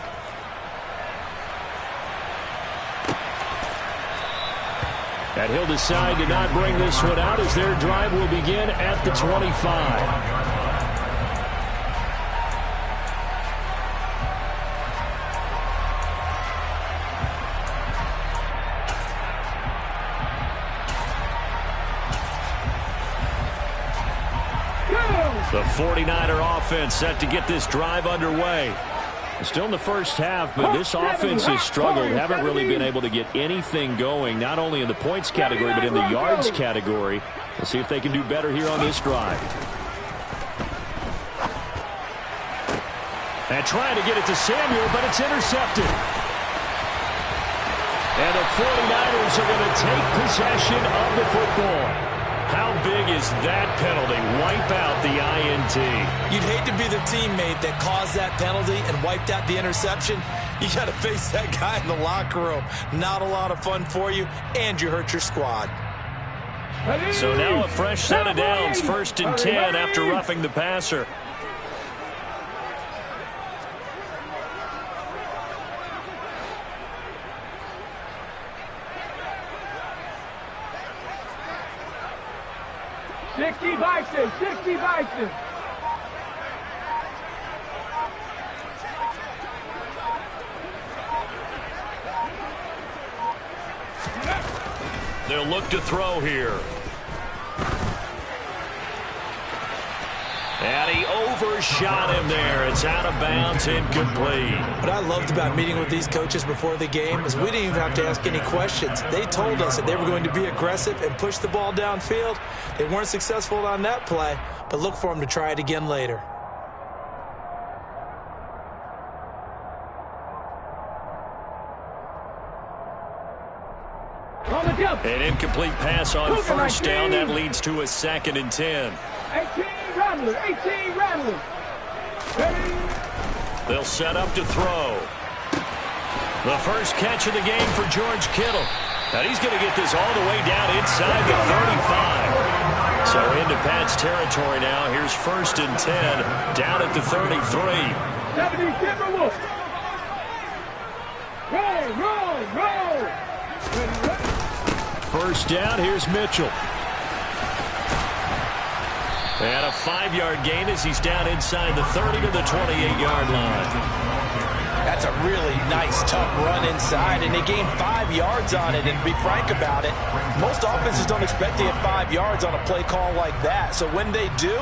And he'll decide to not bring this one out as their drive will begin at the 25. The 49er offense set to get this drive underway. Still in the first half, but this offense has struggled. Haven't really been able to get anything going, not only in the points category, but in the yards category. We'll see if they can do better here on this drive. And trying to get it to Samuel, but it's intercepted. And the 49ers are going to take possession of the football. How big is that penalty? Wipe out the INT. You'd hate to be the teammate that caused that penalty and wiped out the interception. You got to face that guy in the locker room. Not a lot of fun for you, and you hurt your squad. So now a fresh set of downs, 1st and 10 after roughing the passer. Sixty Bison. They'll look to throw here. And he overshot him there. It's out of bounds, incomplete. What I loved about meeting with these coaches before the game is we didn't even have to ask any questions. They told us that they were going to be aggressive and push the ball downfield. They weren't successful on that play, but look for them to try it again later. On the An incomplete pass on first down. That leads to a 2nd and 10. 18 Rattlers. They'll set up to throw. The first catch of the game for George Kittle. And he's going to get this all the way down inside the 35. So into Pat's territory now. Here's 1st and 10 down at the 33. 70 Timberwolves. Roll. First down, here's Mitchell. And a 5-yard gain as he's down inside the 30 to the 28-yard line. That's a really nice, tough run inside, and they gained 5 yards on it. And to be frank about it, most offenses don't expect to get 5 yards on a play call like that. So when they do,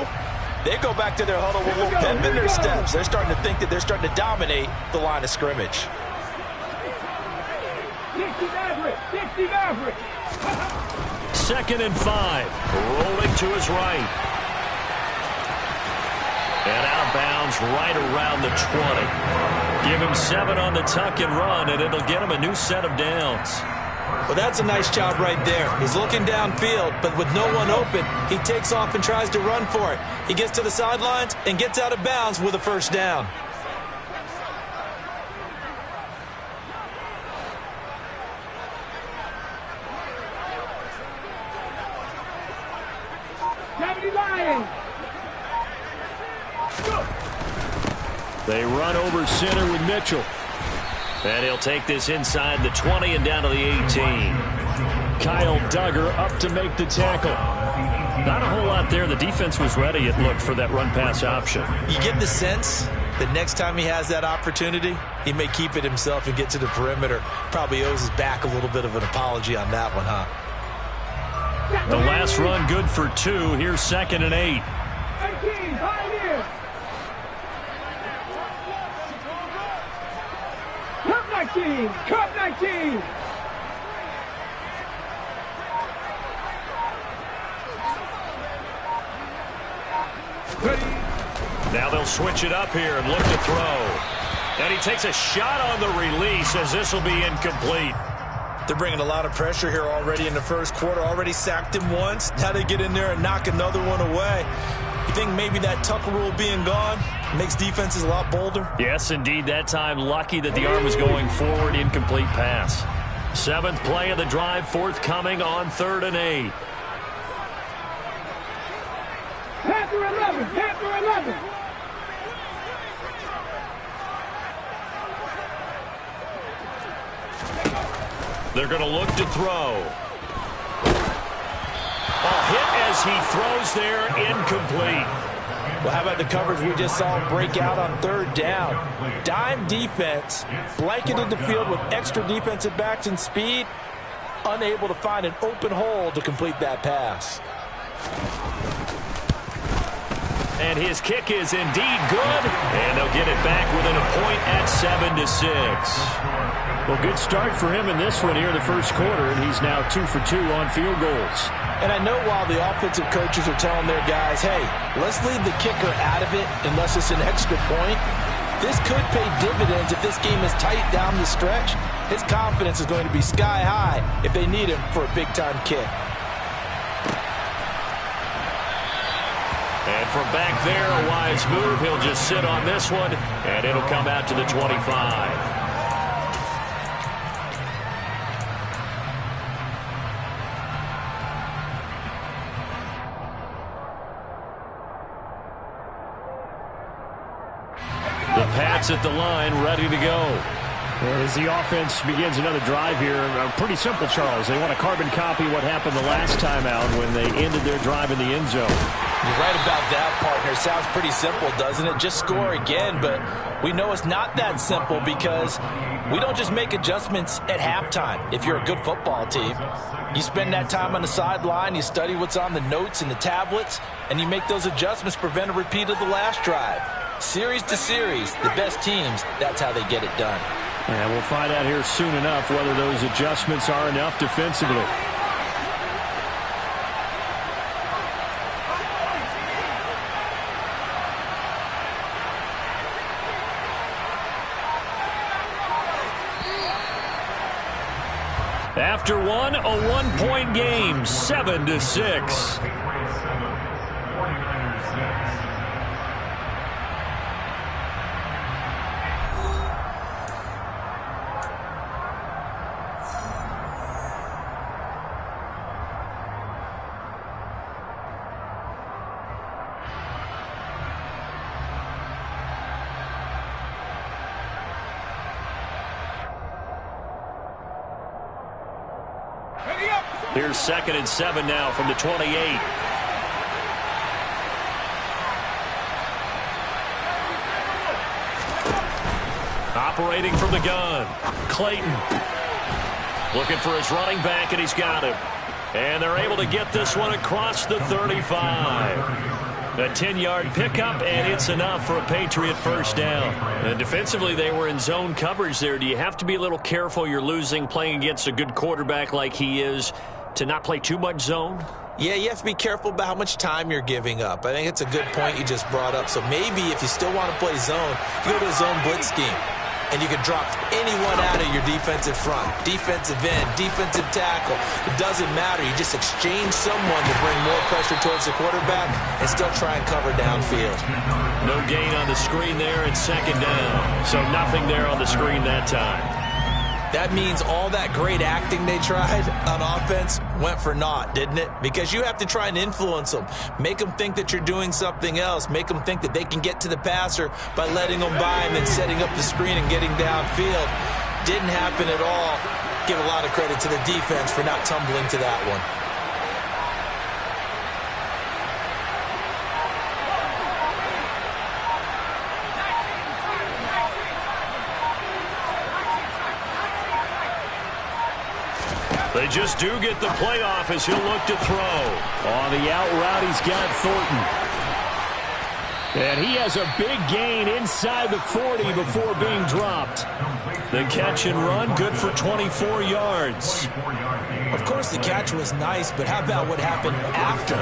they go back to their huddle with a little pep in their steps. They're starting to think that they're starting to dominate the line of scrimmage. 60 Maverick. 2nd and 5. Rolling to his right. And outbounds right around the 20. Give him 7 on the tuck and run, and it'll get him a new set of downs. Well, that's a nice job right there. He's looking downfield, but with no one open, he takes off and tries to run for it. He gets to the sidelines and gets out of bounds with a first down. They run over center with Mitchell. And he'll take this inside the 20 and down to the 18. Kyle Duggar up to make the tackle. Not a whole lot there. The defense was ready, it looked, for that run-pass option. You get the sense that next time he has that opportunity, he may keep it himself and get to the perimeter. Probably owes his back a little bit of an apology on that one, huh? The last run good for 2. Here's 2nd and 8. 18, Pioneer. Cup 19. Now they'll switch it up here and look to throw. And he takes a shot on the release as this will be incomplete. They're bringing a lot of pressure here already in the first quarter. Already sacked him once. Now they get in there and knock another one away. You think maybe that tuck rule being gone makes defenses a lot bolder? Yes, indeed. That time lucky that the arm was going forward. Incomplete pass. 7th play of the drive forthcoming on 3rd and 8. Panther 11. They're going to look to throw. A hit as he throws there, incomplete. Well, how about the coverage we just saw him break out on 3rd down? Dime defense, blanketed the field with extra defensive backs and speed, unable to find an open hole to complete that pass. And his kick is indeed good, and they'll get it back within a point at 7-6. Well, good start for him in this one here in the first quarter, and he's now 2 for 2 on field goals. And I know while the offensive coaches are telling their guys, hey, let's leave the kicker out of it unless it's an extra point, this could pay dividends if this game is tight down the stretch. His confidence is going to be sky high if they need him for a big-time kick. And from back there, a wise move. He'll just sit on this one, and it'll come out to the 25. The Pats at the line, ready to go. And as the offense begins another drive here, pretty simple, Charles. They want to carbon copy what happened the last time out when they ended their drive in the end zone. You're right about that, partner. Sounds pretty simple, doesn't it? Just score again, but we know it's not that simple because we don't just make adjustments at halftime. If you're a good football team, you spend that time on the sideline, you study what's on the notes and the tablets, and you make those adjustments to prevent a repeat of the last drive. Series to series, the best teams, that's how they get it done. And we'll find out here soon enough whether those adjustments are enough defensively. After one, a 1-point game, 7-6. Here's 2nd and 7 now from the 28. Operating from the gun, Clayton. Looking for his running back, and he's got him. And they're able to get this one across the 35. A 10-yard pickup, and it's enough for a Patriot first down. And defensively, they were in zone coverage there. Do you have to be a little careful? You're losing, playing against a good quarterback like he is, to not play too much zone? Yeah, you have to be careful about how much time you're giving up. I think it's a good point you just brought up. So maybe if you still want to play zone, you go to a zone blitz scheme. And you can drop anyone out of your defensive front, defensive end, defensive tackle. It doesn't matter. You just exchange someone to bring more pressure towards the quarterback and still try and cover downfield. No gain on the screen there, and 2nd down. So nothing there on the screen that time. That means all that great acting they tried on offense went for naught, didn't it? Because you have to try and influence them. Make them think that you're doing something else. Make them think that they can get to the passer by letting them by and then setting up the screen and getting downfield. Didn't happen at all. Give a lot of credit to the defense for not tumbling to that one. They just do get the playoff as he'll look to throw. On the out route, he's got Thornton. And he has a big gain inside the 40 before being dropped. The catch and run, good for 24 yards. Of course, the catch was nice, but how about what happened after?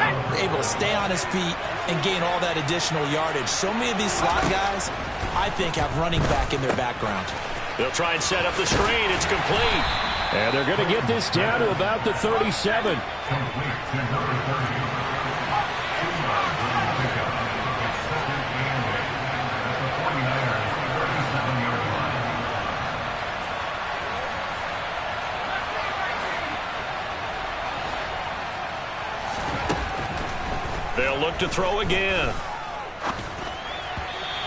Able to stay on his feet and gain all that additional yardage. So many of these slot guys, I think, have running back in their background. They'll try and set up the screen. It's complete. And they're going to get this down to about the 37. They'll look to throw again.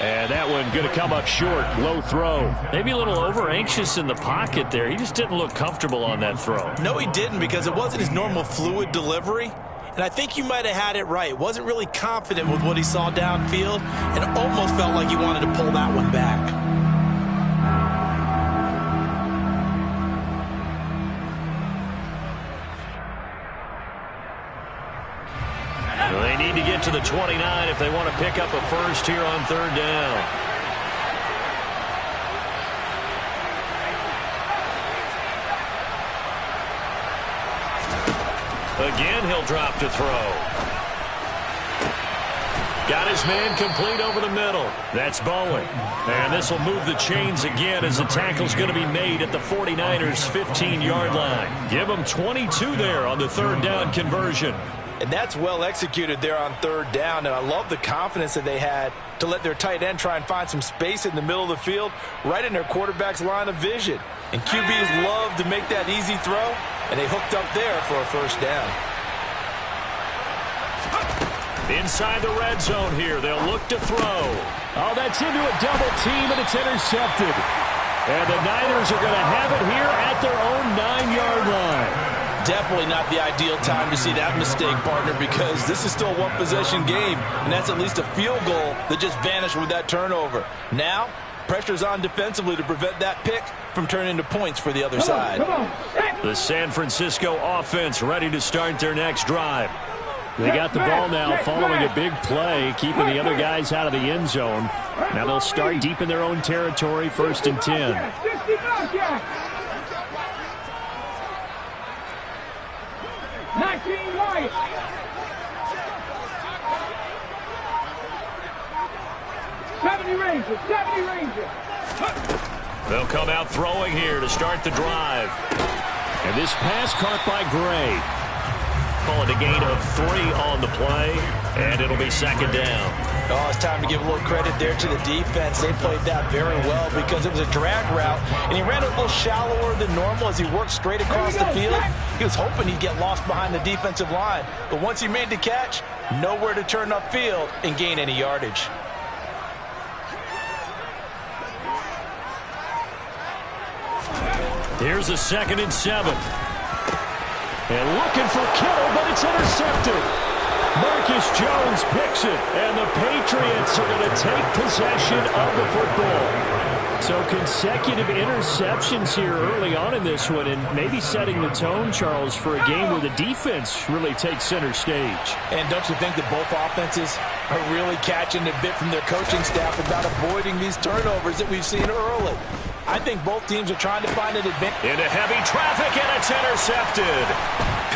And that one going to come up short. Low throw. Maybe a little over-anxious in the pocket there. He just didn't look comfortable on that throw. No, he didn't, because it wasn't his normal fluid delivery. And I think you might have had it right. Wasn't really confident with what he saw downfield and almost felt like he wanted to pull that one back. They need to get to the 29 if they want to pick up a first here on 3rd down. Again, he'll drop to throw. Got his man complete over the middle. That's Bowen. And this will move the chains again as the tackle's going to be made at the 49ers' 15-yard line. Give them 22 there on the 3rd down conversion. And that's well executed there on 3rd down. And I love the confidence that they had to let their tight end try and find some space in the middle of the field, right in their quarterback's line of vision. And QBs love to make that easy throw, and they hooked up there for a first down. Inside the red zone here, they'll look to throw. Oh, that's into a double team, and it's intercepted. And the Niners are going to have it here at their own 9-yard line. Definitely not the ideal time to see that mistake, partner, because this is still a one-possession game, and that's at least a field goal that just vanished with that turnover. Now, pressure's on defensively to prevent that pick from turning into points for the other side. The San Francisco offense ready to start their next drive. They got the ball now following a big play, keeping the other guys out of the end zone. Now they'll start deep in their own territory, 1st and 10. 19 right. Seventy Rangers. They'll come out throwing here to start the drive. And this pass caught by Gray. Call it a gain of 3 on the play, and it'll be second down. Oh, it's time to give a little credit there to the defense. They played that very well because it was a drag route, and he ran it a little shallower than normal as he worked straight across the field. He was hoping he'd get lost behind the defensive line, but once he made the catch, nowhere to turn upfield and gain any yardage. Here's a 2nd and 7. And looking for Kittle, but it's intercepted. Marcus Jones picks it, and the Patriots are going to take possession of the football. So consecutive interceptions here early on in this one, and maybe setting the tone, Charles, for a game where the defense really takes center stage. And don't you think that both offenses are really catching a bit from their coaching staff about avoiding these turnovers that we've seen early? I think both teams are trying to find an advantage. Into heavy traffic, and it's intercepted.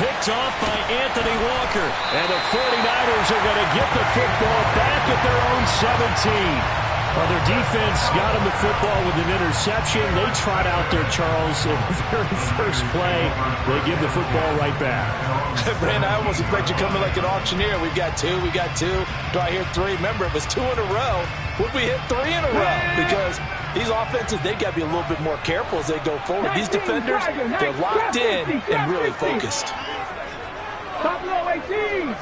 Picked off by Anthony Walker. And the 49ers are going to get the football back at their own 17. Well, their defense got him the football with an interception. They trot out there, Charles, in the very first play. They give the football right back. Brandon, I almost expect you coming like an auctioneer. We've got 2, we got 2. Do I hear 3? Remember, it was 2 in a row. Would we hit 3 in a row? Because these offenses, they've got to be a little bit more careful as they go forward. These defenders, they're locked in and really focused. Top low 18.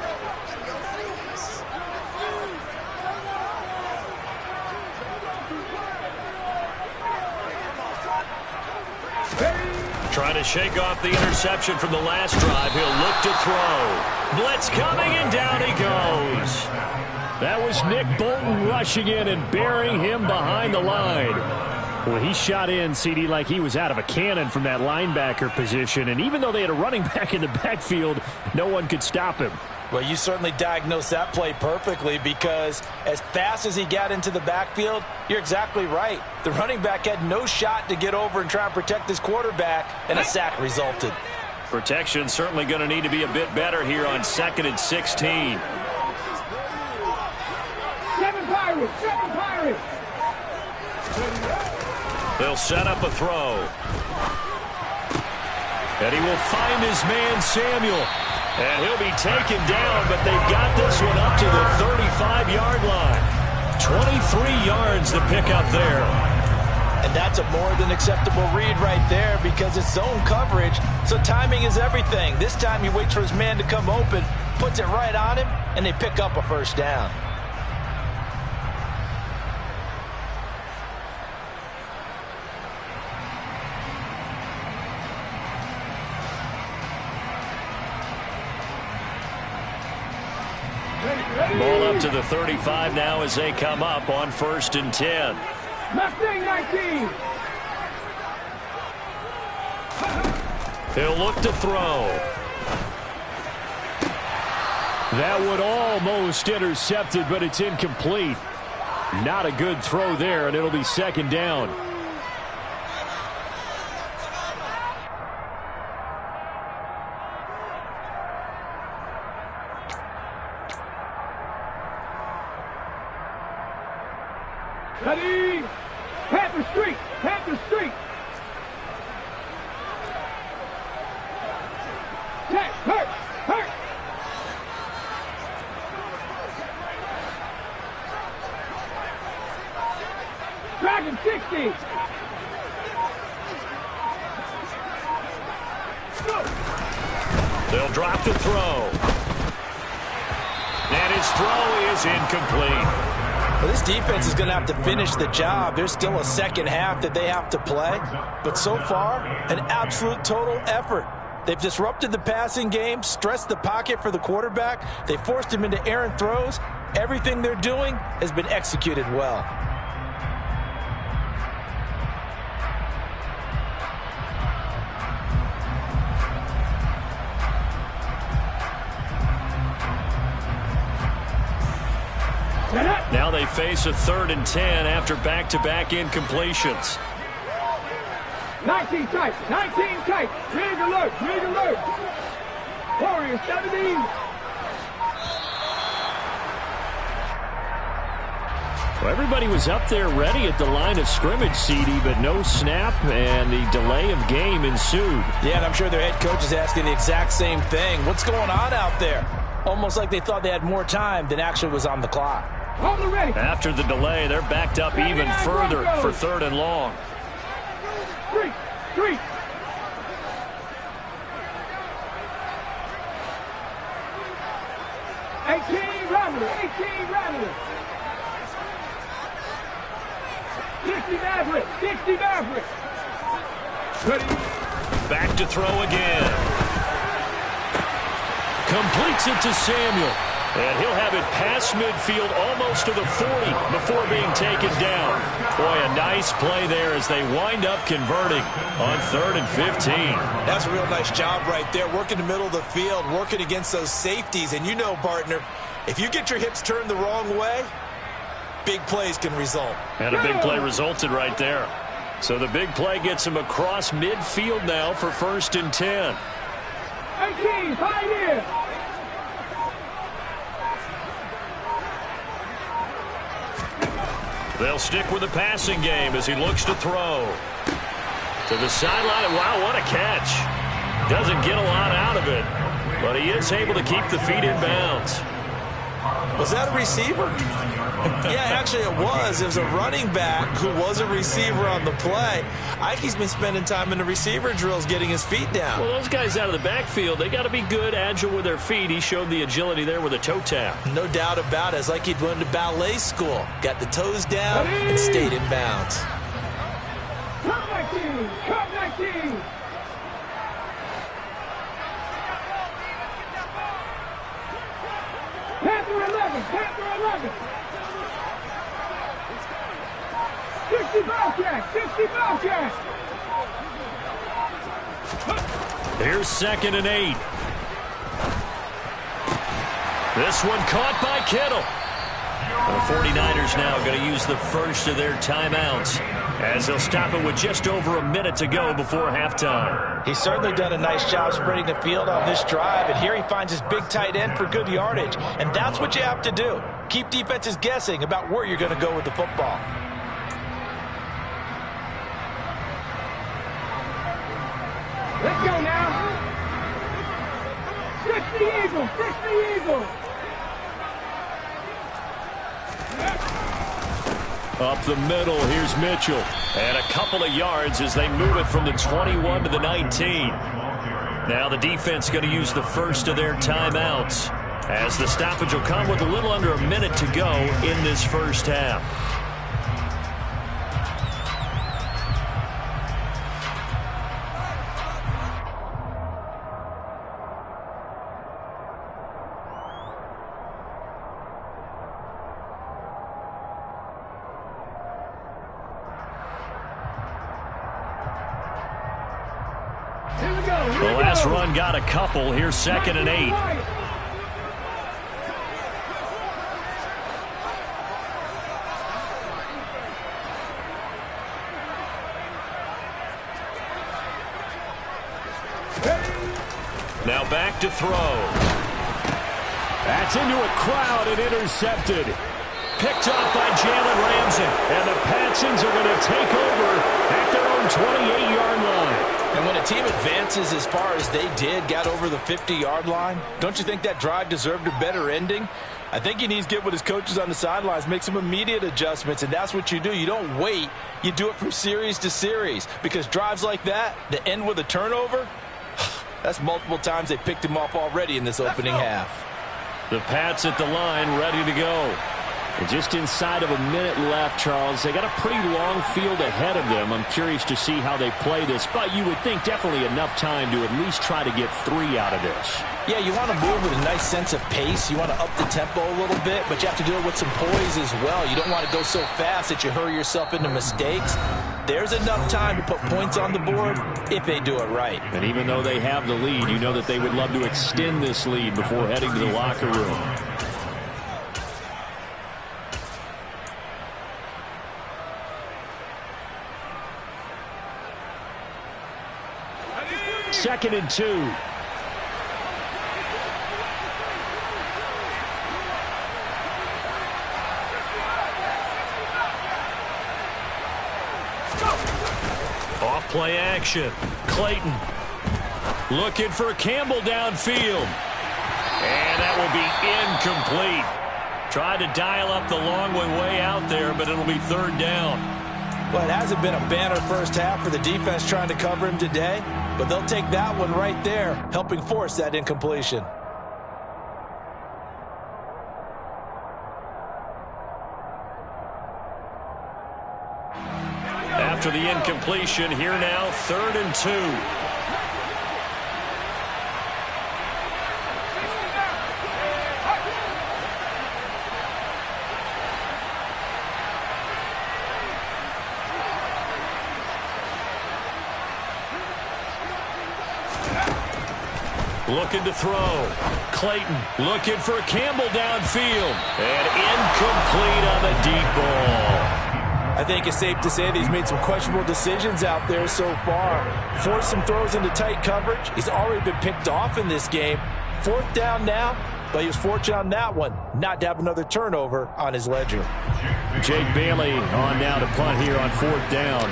Trying to shake off the interception from the last drive. He'll look to throw. Blitz coming, and down he goes. That was Nick Bolton rushing in and burying him behind the line. Well, he shot in, CD, like he was out of a cannon from that linebacker position. And even though they had a running back in the backfield, no one could stop him. Well, you certainly diagnosed that play perfectly because as fast as he got into the backfield, you're exactly right. The running back had no shot to get over and try and protect his quarterback, and a sack resulted. Protection certainly going to need to be a bit better here on 2nd and 16. 7 Pirates! 7 Pirates! They'll set up a throw. And he will find his man, Samuel. And he'll be taken down, but they've got this one up to the 35-yard line. 23 yards to pick up there. And that's a more than acceptable read right there because it's zone coverage, so timing is everything. This time he waits for his man to come open, puts it right on him, and they pick up a first down. Ball up to the 35 now as they come up on 1st and 10. Mustang 19. He'll look to throw. That would almost intercepted, but it's incomplete. Not a good throw there, and it'll be 2nd down. Ready? Panther Street! Panther Street! Check! Hurt! Hurt! Dragon 60! They'll drop the throw. And his throw is incomplete. Well, this defense is going to have to finish the job. There's still a second half that they have to play. But so far, an absolute total effort. They've disrupted the passing game, stressed the pocket for the quarterback. They forced him into errant throws. Everything they're doing has been executed well. Now they face a 3rd and 10 after back-to-back incompletions. 19 tight, 19 tight. Rig alert, rig alert. Warriors 70. 4 Well, everybody was up there ready at the line of scrimmage, CD, but no snap, and the delay of game ensued. Yeah, and I'm sure their head coach is asking the exact same thing. What's going on out there? Almost like they thought they had more time than actually was on the clock. After the delay, they're backed up even further for 3rd and long. 3. 18 Rattler. 60 Maverick. Back to throw again. Completes it to Samuel. And he'll have it past midfield almost to the 40 before being taken down. Boy, a nice play there as they wind up converting on 3rd and 15. That's a real nice job right there. Working the middle of the field, working against those safeties. And you know, partner, if you get your hips turned the wrong way, big plays can result. And a big play resulted right there. So the big play gets him across midfield now for 1st and 10. 18, pioneer. They'll stick with the passing game as he looks to throw. To the sideline. Wow, what a catch. Doesn't get a lot out of it, but he is able to keep the feet in bounds. Was that a receiver? Yeah, actually it was. It was a running back who was a receiver on the play. Ike's been spending time in the receiver drills getting his feet down. Well, those guys out of the backfield, they got to be good, agile with their feet. He showed the agility there with a toe tap. No doubt about it. It's like he'd went to ballet school. Got the toes down and stayed in bounds. Come 19! Come 19! Panther 11! Panther 11! 60 Bobcat! 60 Bobcat! Here's 2nd and 8. This one caught by Kittle. The 49ers now going to use the first of their timeouts as they'll stop it with just over a minute to go before halftime. He's certainly done a nice job spreading the field on this drive, and here he finds his big tight end for good yardage. And that's what you have to do. Keep defenses guessing about where you're going to go with the football. Let's go now. 60 Eagles, 60 Eagles. Up the middle, here's Mitchell. And a couple of yards as they move it from the 21 to the 19. Now the defense going to use the first of their timeouts as the stoppage will come with a little under a minute to go in this first half. The last run got a couple. Here's 2nd and 8. Now back to throw. That's into a crowd and intercepted. Picked off by Jalen Ramsey. And the Patriots are going to take over at their own 28-yard line. And when a team advances as far as they did, got over the 50-yard line, don't you think that drive deserved a better ending? I think he needs to get with his coaches on the sidelines, make some immediate adjustments, and that's what you do. You don't wait. You do it from series to series, because drives like that end with a turnover, that's multiple times they picked him off already in this opening half. The Pats at the line, ready to go. And just inside of a minute left, Charles. They got a pretty long field ahead of them. I'm curious to see how they play this, but you would think definitely enough time to at least try to get 3 out of this. Yeah, you want to move with a nice sense of pace. You want to up the tempo a little bit, but you have to do it with some poise as well. You don't want to go so fast that you hurry yourself into mistakes. There's enough time to put points on the board if they do it right. And even though they have the lead, you know that they would love to extend this lead before heading to the locker room. Second and 2. Play action. Clayton looking for Campbell downfield. And that will be incomplete. Tried to dial up the long way out there, but it'll be third down. Well, it hasn't been a banner first half for the defense trying to cover him today, but they'll take that one right there, helping force that incompletion. After the incompletion, here now, 3rd and 2. Looking to throw. Clayton looking for Campbell downfield. And incomplete on the deep ball. I think it's safe to say that he's made some questionable decisions out there so far. Forced some throws into tight coverage. He's already been picked off in this game. 4th down now, but he was fortunate on that one not to have another turnover on his ledger. Jake Bailey on now to punt here on 4th down.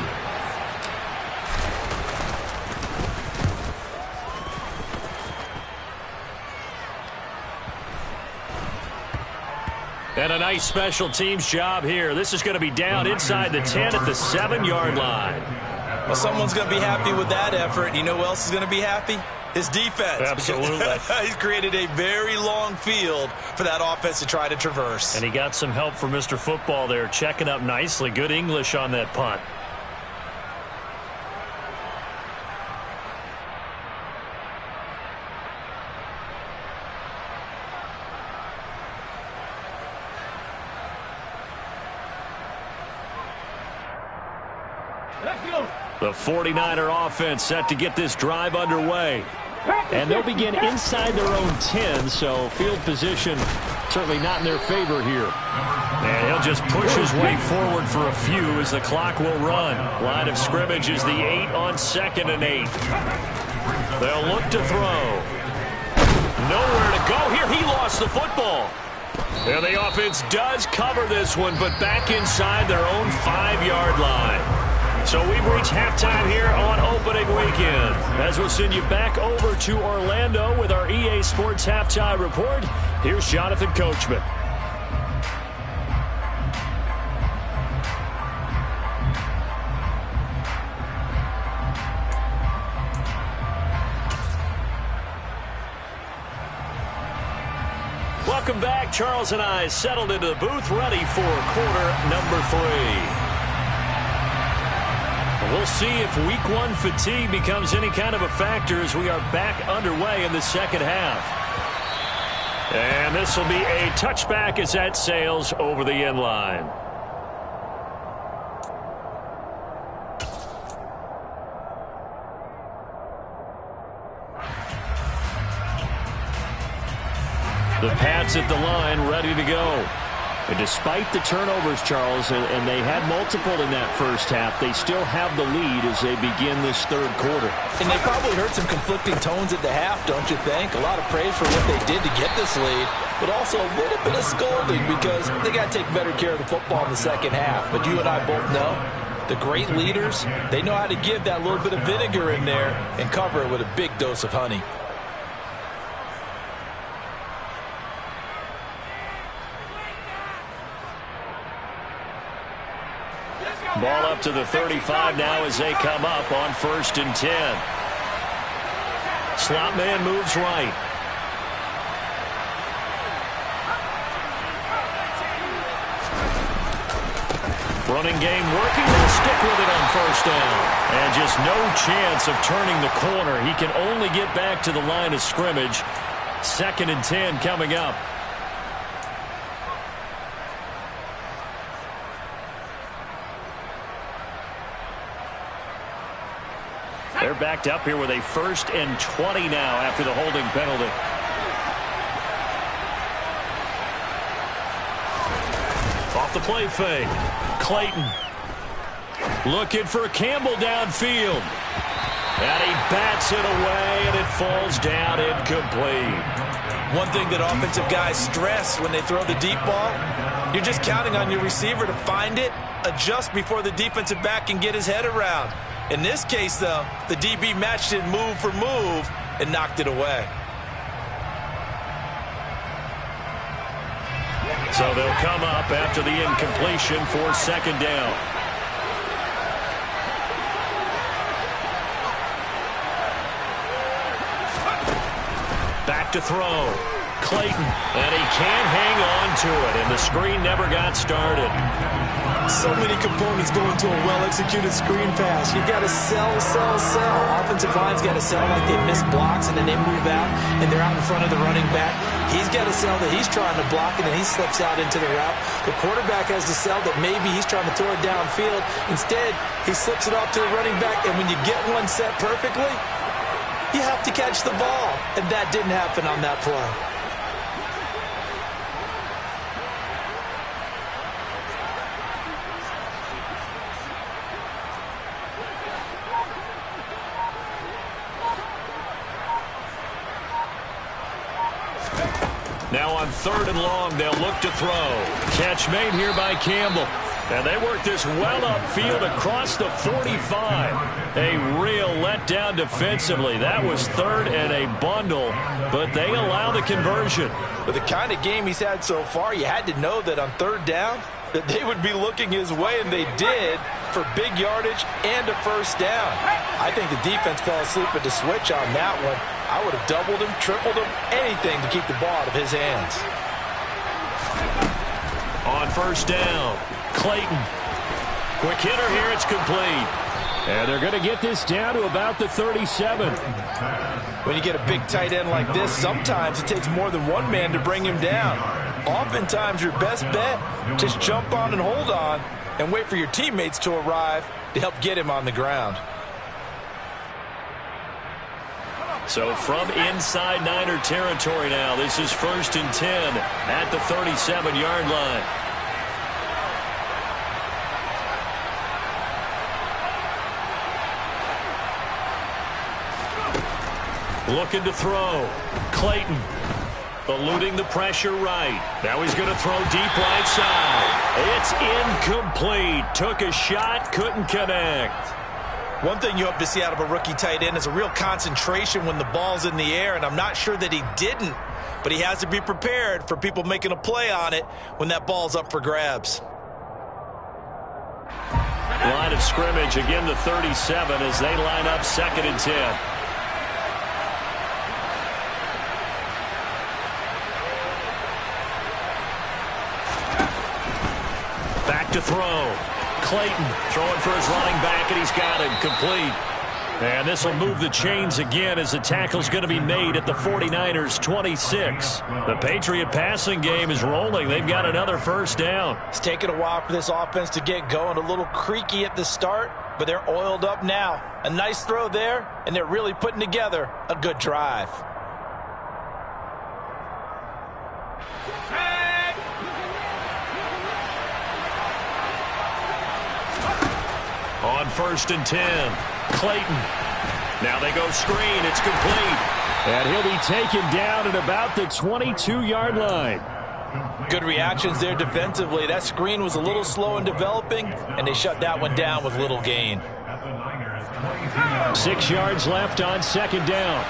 And a nice special teams job here. This is going to be down inside the 10 at the 7-yard line. Well, someone's going to be happy with that effort. You know who else is going to be happy? His defense. Absolutely. He's created a very long field for that offense to try to traverse. And he got some help from Mr. Football there, checking up nicely. Good English on that punt. The 49er offense set to get this drive underway. And they'll begin inside their own 10, so field position certainly not in their favor here. And he'll just push his way forward for a few as the clock will run. Line of scrimmage is the 8 on 2nd and 8. They'll look to throw. Nowhere to go here. He lost the football. And the offense does cover this one, but back inside their own 5-yard line. So we've reached halftime here on opening weekend. As we'll send you back over to Orlando with our EA Sports Halftime Report, here's Jonathan Coachman. Welcome back. Charles and I settled into the booth, ready for quarter number 3. We'll see if week 1 fatigue becomes any kind of a factor as we are back underway in the second half. And this will be a touchback as that sails over the end line. The Pats at the line, ready to go. And despite the turnovers, Charles, and they had multiple in that first half, they still have the lead as they begin this third quarter. And they probably heard some conflicting tones at the half, don't you think? A lot of praise for what they did to get this lead, but also a little bit of scolding because they got to take better care of the football in the second half. But you and I both know the great leaders, they know how to give that little bit of vinegar in there and cover it with a big dose of honey. Ball up to the 35 now as they come up on 1st and 10. Slot man moves right. Running game working. They'll stick with it on 1st down. And just no chance of turning the corner. He can only get back to the line of scrimmage. 2nd and 10 coming up. They're backed up here with a 1st and 20 now after the holding penalty. Off the play fake. Clayton looking for Campbell downfield. And he bats it away, and it falls down incomplete. One thing that offensive guys stress when they throw the deep ball, you're just counting on your receiver to find it, adjust before the defensive back can get his head around. In this case, though, the DB matched it move for move and knocked it away. So they'll come up after the incompletion for second down. Back to throw. Clayton, and he can't hang on to it, and the screen never got started. So many components go into a well-executed screen pass. You've got to sell. Offensive line's got to sell like they miss blocks, and then they move out, and they're out in front of the running back. He's got to sell that he's trying to block, and then he slips out into the route. The quarterback has to sell that maybe he's trying to throw it downfield. Instead, he slips it off to the running back, and when you get one set perfectly, you have to catch the ball, and that didn't happen on that play. Now on 3rd and long, they'll look to throw. Catch made here by Campbell. And they work this well upfield across the 45. A real letdown defensively. That was 3rd and a bundle, but they allow the conversion. With the kind of game he's had so far, you had to know that on 3rd down, that they would be looking his way, and they did, for big yardage and a first down. I think the defense fell asleep at the switch on that one. I would have doubled him, tripled him, anything to keep the ball out of his hands. On 1st down, Clayton. Quick hitter here, it's complete. And they're going to get this down to about the 37. When you get a big tight end like this, sometimes it takes more than one man to bring him down. Oftentimes, your best bet, just jump on and hold on and wait for your teammates to arrive to help get him on the ground. So from inside Niner territory now, this is 1st and 10 at the 37-yard line. Looking to throw. Clayton eluding the pressure right. Now he's going to throw deep right side. It's incomplete. Took a shot, couldn't connect. One thing you hope to see out of a rookie tight end is a real concentration when the ball's in the air, and I'm not sure that he didn't, but he has to be prepared for people making a play on it when that ball's up for grabs. Line of scrimmage, again the 37 as they line up 2nd and 10. Back to throw. Clayton throwing for his running back, and he's got him complete. And this will move the chains again as the tackle's going to be made at the 49ers 26. The Patriot passing game is rolling. They've got another first down. It's taken a while for this offense to get going. A little creaky at the start, but they're oiled up now. A nice throw there, and they're really putting together a good drive. On 1st and 10, Clayton. Now they go screen. It's complete. And he'll be taken down at about the 22-yard line. Good reactions there defensively. That screen was a little slow in developing, and they shut that one down with little gain. 6 yards left on 2nd down.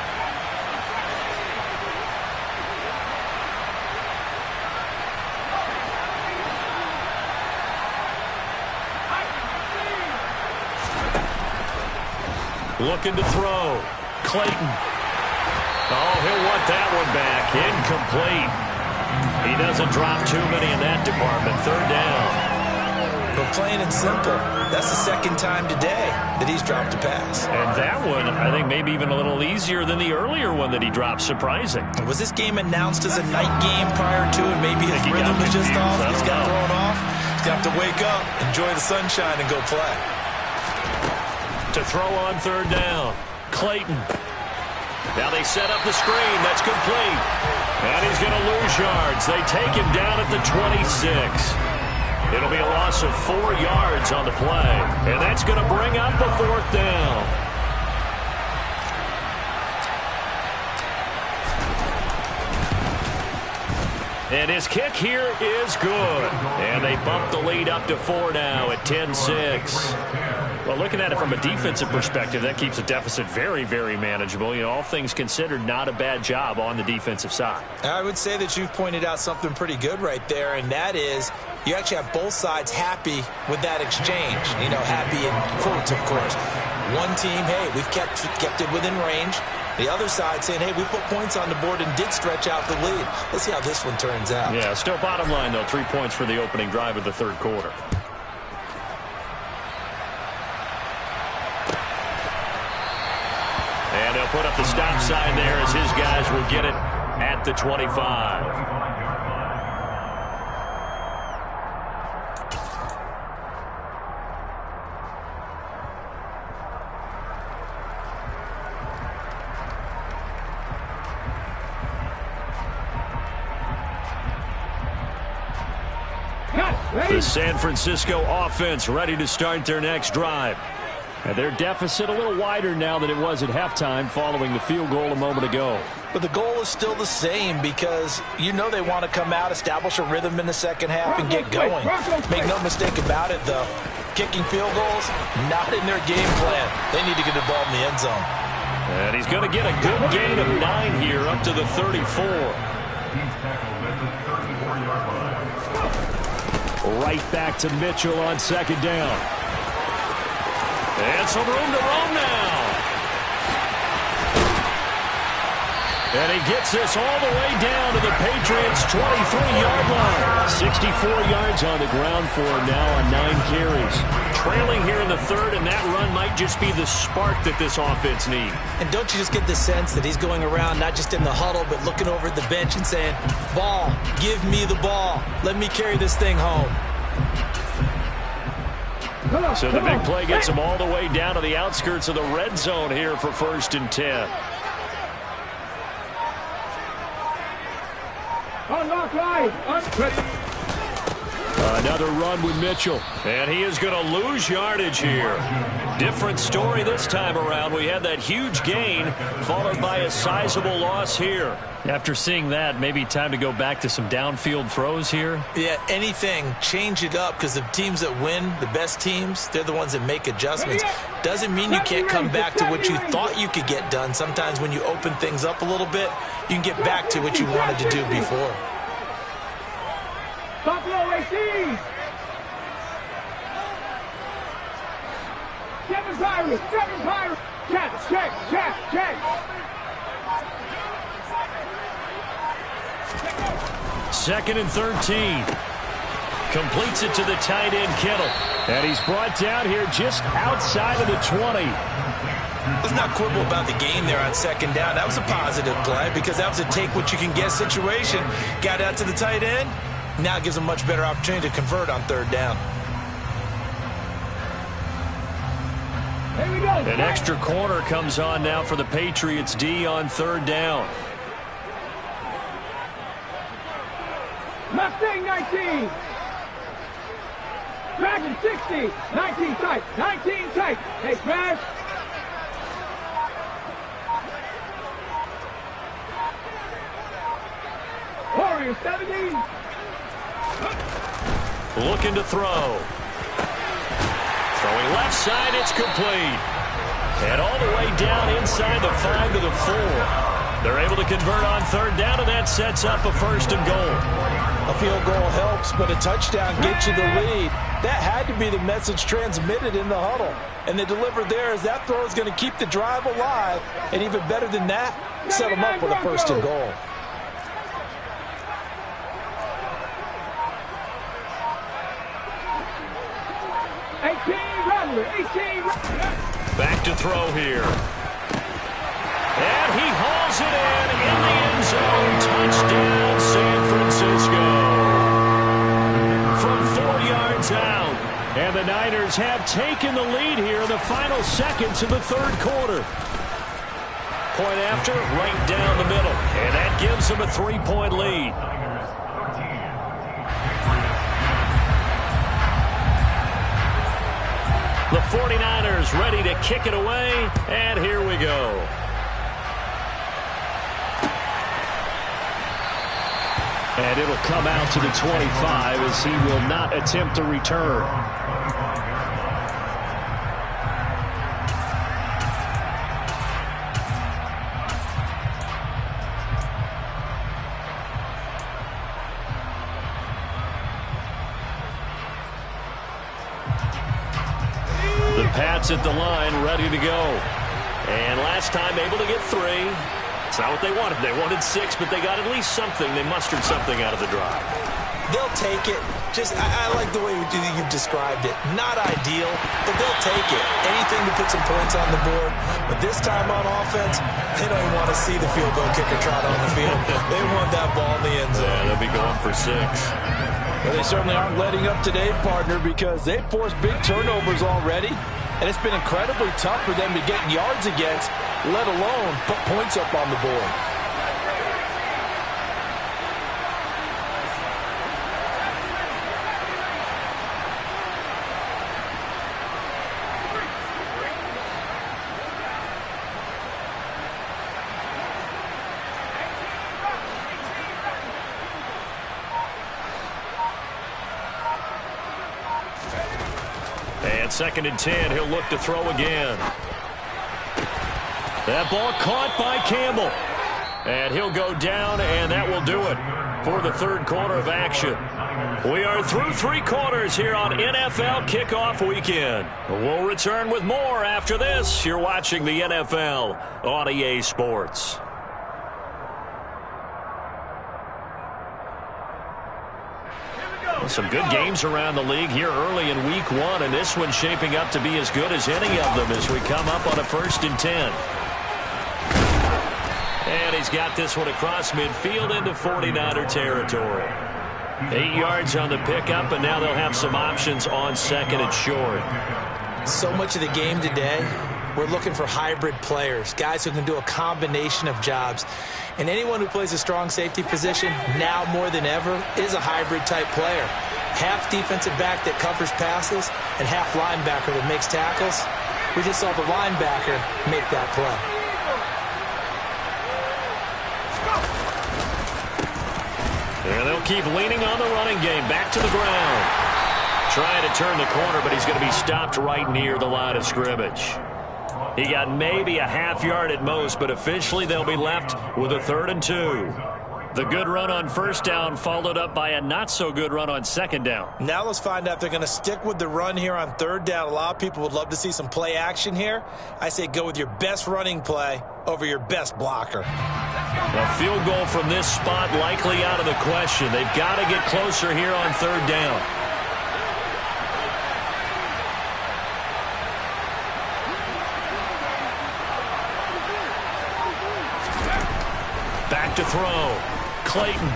Looking to throw. Clayton. Oh, he'll want that one back. Incomplete. He doesn't drop too many in that department. 3rd down. But plain and simple, that's the 2nd time today that he's dropped a pass. And that one, I think, maybe even a little easier than the earlier one that he dropped. Surprising. Was this game announced as a night game prior to, and maybe his rhythm was just off? He's got thrown off. He's going to have to wake up, enjoy the sunshine, and go play. To throw on 3rd down. Clayton. Now they set up the screen. That's complete. And he's going to lose yards. They take him down at the 26. It'll be a loss of 4 yards on the play. And that's going to bring up a 4th down. And his kick here is good. And they bump the lead up to 4 now at 10-6. Well, Well, looking at it from a defensive perspective, that keeps the deficit very, very manageable. All things considered, not a bad job on the defensive side. I would say that you've pointed out something pretty good right there, and that is you actually have both sides happy with that exchange. Happy in quotes, of course. One team, hey, we've kept it within range. The other side saying, hey, we put points on the board and did stretch out the lead. Let's see how this one turns out. Yeah, still bottom line, though, 3 points for the opening drive of the third quarter. And they'll put up the stop sign there as his guys will get it at the 25. The San Francisco offense ready to start their next drive. And their deficit a little wider now than it was at halftime following the field goal a moment ago. But the goal is still the same because they want to come out, establish a rhythm in the second half, and get going. Make no mistake about it, though. Kicking field goals, not in their game plan. They need to get the ball in the end zone. And he's going to get a good gain of 9 here up to the 34. Right back to Mitchell on second down. And some room to roam now. And he gets this all the way down to the Patriots' 23-yard line. 64 yards on the ground for him now on 9 carries. Trailing here in the third, and that run might just be the spark that this offense needs. And don't you just get the sense that he's going around not just in the huddle, but looking over at the bench and saying, ball, give me the ball. Let me carry this thing home. So the big play gets him all the way down to the outskirts of the red zone here for 1st and 10. Another run with Mitchell, and he is going to lose yardage here. Different story this time around. We had that huge gain followed by a sizable loss here. After seeing that, maybe time to go back to some downfield throws here. Yeah, anything. Change it up because the teams that win, the best teams, they're the ones that make adjustments. Doesn't mean you can't come back to what you thought you could get done. Sometimes when you open things up a little bit, you can get back to what you wanted to do before. Buffalo AC! Seven Pirates! Check! 2nd and 13. Completes it to the tight end, Kittle. And he's brought down here just outside of the 20. Let's not quibble about the gain there on second down. That was a positive play because that was a take-what-you-can-get situation. Got out to the tight end. Now it gives them a much better opportunity to convert on third down. An extra corner comes on now for the Patriots D on third down. Mustang 19. Dragon 60. 19 tight. Hey, Crash. Warriors 17. Looking to throw. Throwing left side, it's complete. And all the way down inside the 5 to the 4. They're able to convert on third down, and that sets up a 1st and goal. A field goal helps, but a touchdown gets you the lead. That had to be the message transmitted in the huddle. And they delivered there as that throw is going to keep the drive alive. And even better than that, set them up with a 1st and goal. Back to throw here. And he hauls it in the end zone. Touchdown, San Francisco. From 4 yards out. And the Niners have taken the lead here in the final seconds of the third quarter. Point after, right down the middle. And that gives them a 3-point lead. The 49ers ready to kick it away, and here we go. And it'll come out to the 25 as he will not attempt to return. Patriots at the line, ready to go. And last time able to get 3. It's not what they wanted. They wanted 6, but they got at least something. They mustered something out of the drive. They'll take it. I like the way you've described it. Not ideal, but they'll take it. Anything to put some points on the board. But this time on offense, they don't even want to see the field goal kicker trot on the field. They want that ball in the end zone. Yeah, they'll be going for 6. Well, they certainly aren't letting up today, partner, because they've forced big turnovers already. And it's been incredibly tough for them to get yards against, let alone put points up on the board. And 2nd and 10, he'll look to throw again. That ball caught by Campbell. And he'll go down, and that will do it for the 3rd quarter of action. We are through 3 quarters here on NFL Kickoff Weekend. We'll return with more after this. You're watching the NFL on EA Sports. Some good games around the league here early in week 1, and this one's shaping up to be as good as any of them as we come up on a 1st and 10. And he's got this one across midfield into 49er territory. 8 yards on the pickup, and now they'll have some options on 2nd and short. So much of the game today, we're looking for hybrid players, guys who can do a combination of jobs. And anyone who plays a strong safety position, now more than ever, is a hybrid-type player. Half defensive back that covers passes and half linebacker that makes tackles. We just saw the linebacker make that play. And they'll keep leaning on the running game. Back to the ground. Trying to turn the corner, but he's going to be stopped right near the line of scrimmage. He got maybe a half yard at most, but officially they'll be left with a 3rd and 2. The good run on 1st down followed up by a not-so-good run on 2nd down. Now let's find out if they're going to stick with the run here on 3rd down. A lot of people would love to see some play action here. I say go with your best running play over your best blocker. A field goal from this spot likely out of the question. They've got to get closer here on 3rd down. Back to throw. Clayton.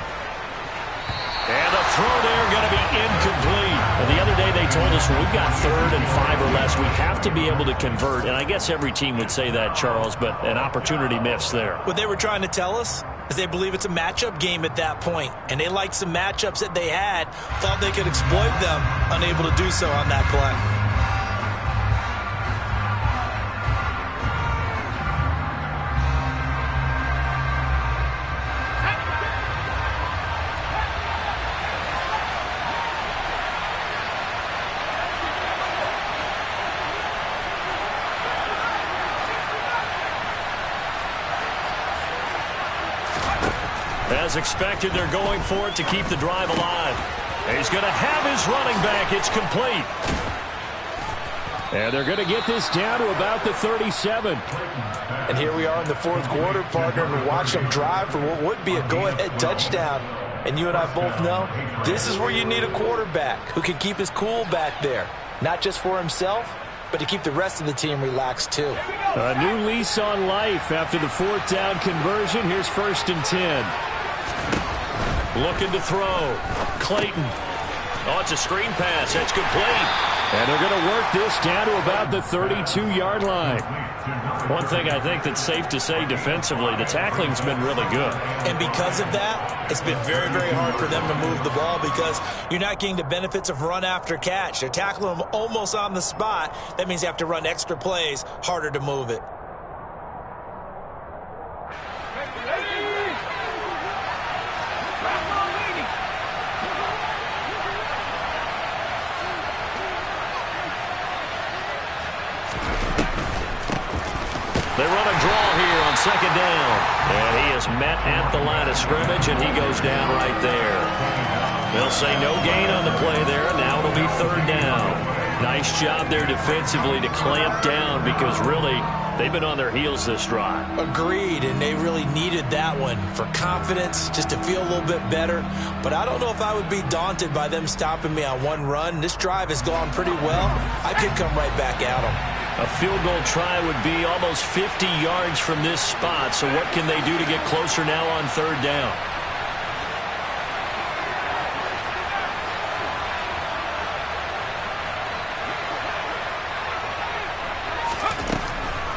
And the throw there going to be incomplete. And the other day they told us when we've got 3rd and 5 or less, we have to be able to convert. And I guess every team would say that, Charles, but an opportunity missed there. What they were trying to tell us is they believe it's a matchup game at that point. And they liked some matchups that they had, thought they could exploit them, unable to do so on that play. As expected, they're going for it to keep the drive alive. He's going to have his running back. It's complete. And they're going to get this down to about the 37. And here we are in the 4th quarter, partner, and watch them drive for what would be a go-ahead touchdown. And you and I both know this is where you need a quarterback who can keep his cool back there, not just for himself, but to keep the rest of the team relaxed too. A new lease on life after the 4th down conversion. Here's 1st and 10. Looking to throw. Clayton. Oh, it's a screen pass. That's complete. And they're going to work this down to about the 32-yard line. One thing I think that's safe to say defensively, the tackling's been really good. And because of that, it's been very, very hard for them to move the ball because you're not getting the benefits of run after catch. They're tackling them almost on the spot. That means you have to run extra plays, harder to move it. They run a draw here on 2nd down. And he is met at the line of scrimmage, and he goes down right there. They'll say no gain on the play there. Now it'll be 3rd down. Nice job there defensively to clamp down because really they've been on their heels this drive. Agreed, and they really needed that one for confidence, just to feel a little bit better. But I don't know if I would be daunted by them stopping me on one run. This drive has gone pretty well. I could come right back at them. A field goal try would be almost 50 yards from this spot. So what can they do to get closer now on third down?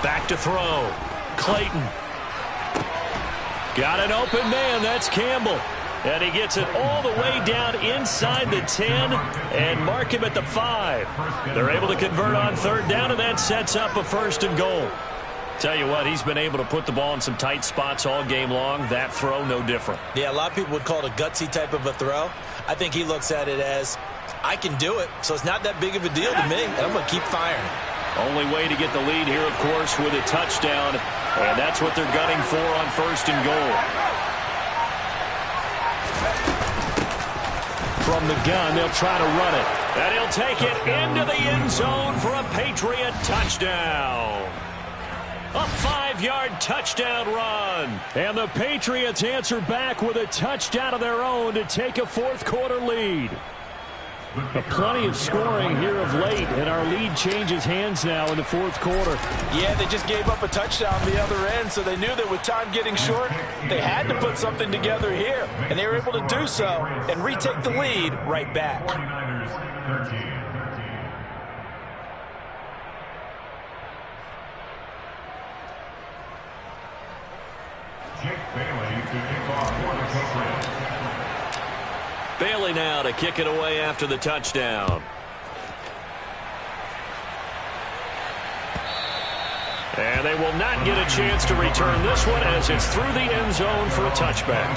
Back to throw. Clayton. Got an open man. That's Campbell. And he gets it all the way down inside the 10 and mark him at the 5. They're able to convert on third down, and that sets up a 1st and goal. Tell you what, he's been able to put the ball in some tight spots all game long. That throw, no different. Yeah, a lot of people would call it a gutsy type of a throw. I think he looks at it as, I can do it, so it's not that big of a deal to me, and I'm going to keep firing. Only way to get the lead here, of course, with a touchdown, and that's what they're gunning for on 1st and goal. From the gun, they'll try to run it. And he'll take it into the end zone for a Patriot touchdown. A 5-yard touchdown run. And the Patriots answer back with a touchdown of their own to take a 4th quarter lead. But plenty of scoring here of late, and our lead changes hands now in the 4th quarter. Yeah, they just gave up a touchdown on the other end, so they knew that with time getting short, they had to put something together here, and they were able to do so and retake the lead right back. 49ers 13. Jake Bailey to kick off for the Patriots. Bailey now to kick it away after the touchdown. And they will not get a chance to return this one as it's through the end zone for a touchback.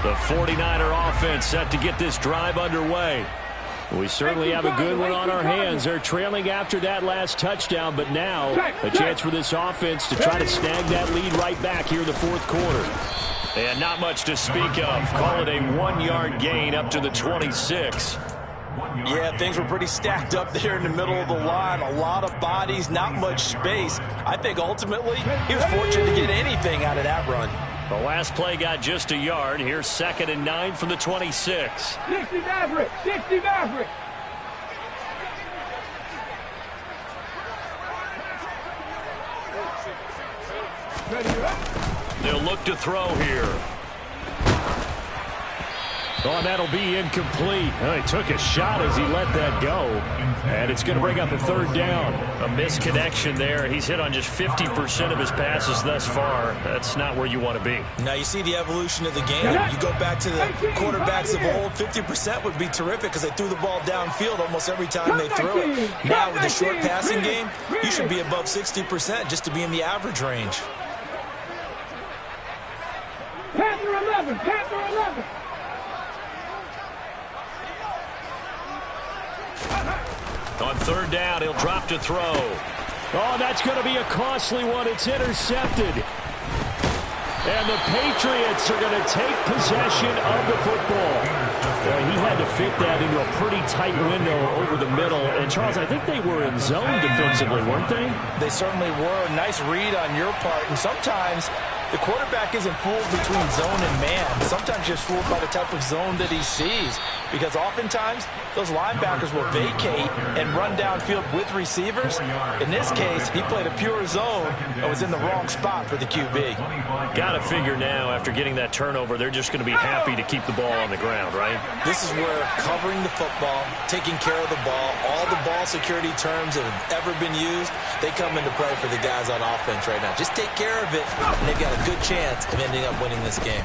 The 49er offense set to get this drive underway. We certainly have a good one on our hands. They're trailing after that last touchdown, but now a chance for this offense to try to snag that lead right back here in the 4th quarter. And not much to speak of. Call it a 1-yard gain up to the 26. Yeah, things were pretty stacked up there in the middle of the line. A lot of bodies, not much space. I think ultimately he was fortunate to get anything out of that run. The last play got just a yard. Here's 2nd and 9 from the 26. 60 Maverick! 60 Maverick! They'll look to throw here. Oh, and that'll be incomplete. Well, he took a shot as he let that go. And it's going to bring up a 3rd down. A misconnection there. He's hit on just 50% of his passes thus far. That's not where you want to be. Now, you see the evolution of the game. You go back to the quarterbacks of old, 50% would be terrific because they threw the ball downfield almost every time they threw it. Now, with the short passing game, you should be above 60% just to be in the average range. Panther 11! Panther 11! On 3rd down, he'll drop to throw. Oh, that's going to be a costly one. It's intercepted. And the Patriots are going to take possession of the football. He had to fit that into a pretty tight window over the middle. And, Charles, I think they were in zone defensively, weren't they? They certainly were. Nice read on your part. And sometimes the quarterback isn't fooled between zone and man. Sometimes just fooled by the type of zone that he sees. Because oftentimes, those linebackers will vacate and run downfield with receivers. In this case, he played a pure zone and was in the wrong spot for the QB. Got to figure now, after getting that turnover, they're just going to be happy to keep the ball on the ground, right? This is where covering the football, taking care of the ball, all the ball security terms that have ever been used, they come into play for the guys on offense right now. Just take care of it, and they've got a good chance of ending up winning this game.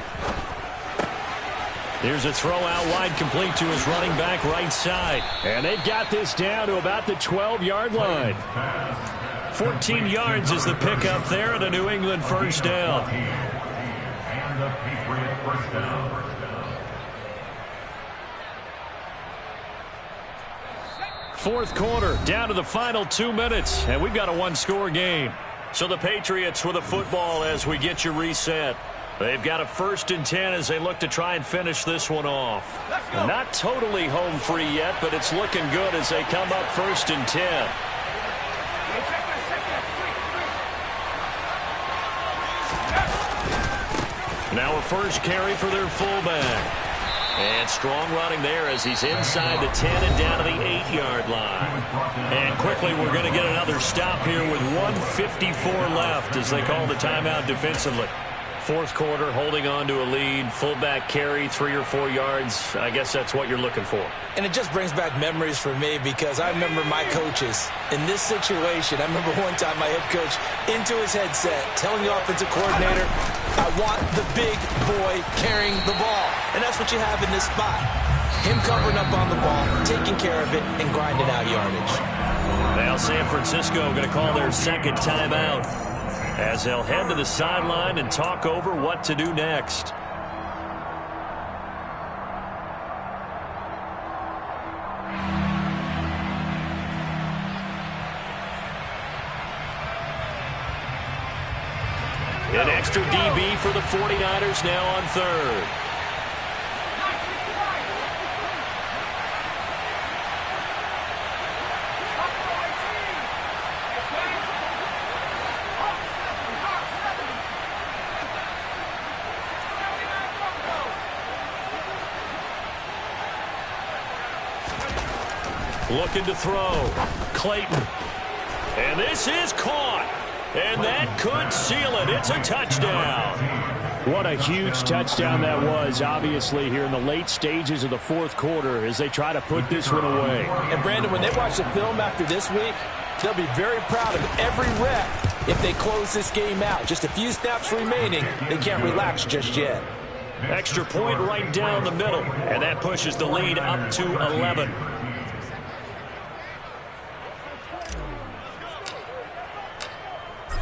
Here's a throw out wide, complete to his running back right side. And they've got this down to about the 12-yard line. 14 yards is the pickup there, and a New England 1st down. And the Patriot 1st down. Fourth quarter, down to the final 2 minutes, and we've got a 1-score game. So the Patriots with a football as we get you reset. They've got a 1st and 10 as they look to try and finish this one off. Not totally home free yet, but it's looking good as they come up 1st and 10. Now a first carry for their fullback. And strong running there as he's inside the 10 and down to the 8-yard line. And quickly we're going to get another stop here with 1:54 left as they call the timeout defensively. 4th quarter, holding on to a lead, fullback carry, 3 or 4 yards. I guess that's what you're looking for. And it just brings back memories for me because I remember my coaches in this situation. I remember one time my head coach into his headset telling the offensive coordinator, I want the big boy carrying the ball. And that's what you have in this spot. Him covering up on the ball, taking care of it, and grinding out yardage. Now San Francisco going to call their 2nd timeout as they'll head to the sideline and talk over what to do next. An extra DB for the 49ers now on 3rd. Looking to throw. Clayton. And this is caught. And that could seal it. It's a touchdown. What a huge touchdown that was, obviously, here in the late stages of the 4th quarter as they try to put this one away. And, Brandon, when they watch the film after this week, they'll be very proud of every rep if they close this game out. Just a few snaps remaining. They can't relax just yet. Extra point right down the middle. And that pushes the lead up to 11.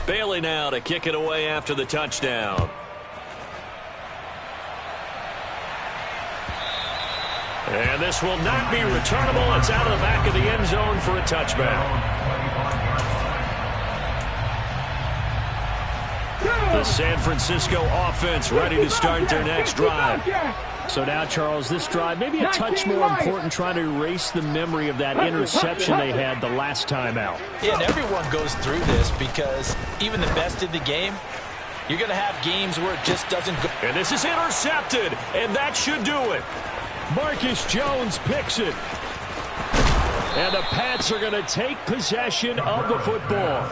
Bailey now to kick it away after the touchdown. And this will not be returnable. It's out of the back of the end zone for a touchback. The San Francisco offense ready to start their next drive. So now, Charles, this drive maybe a touch more important, trying to erase the memory of that interception they had the last time out. Yeah, and everyone goes through this because even the best in the game, you're going to have games where it just doesn't go. And this is intercepted, and that should do it. Marcus Jones picks it. And the Pats are going to take possession of the football.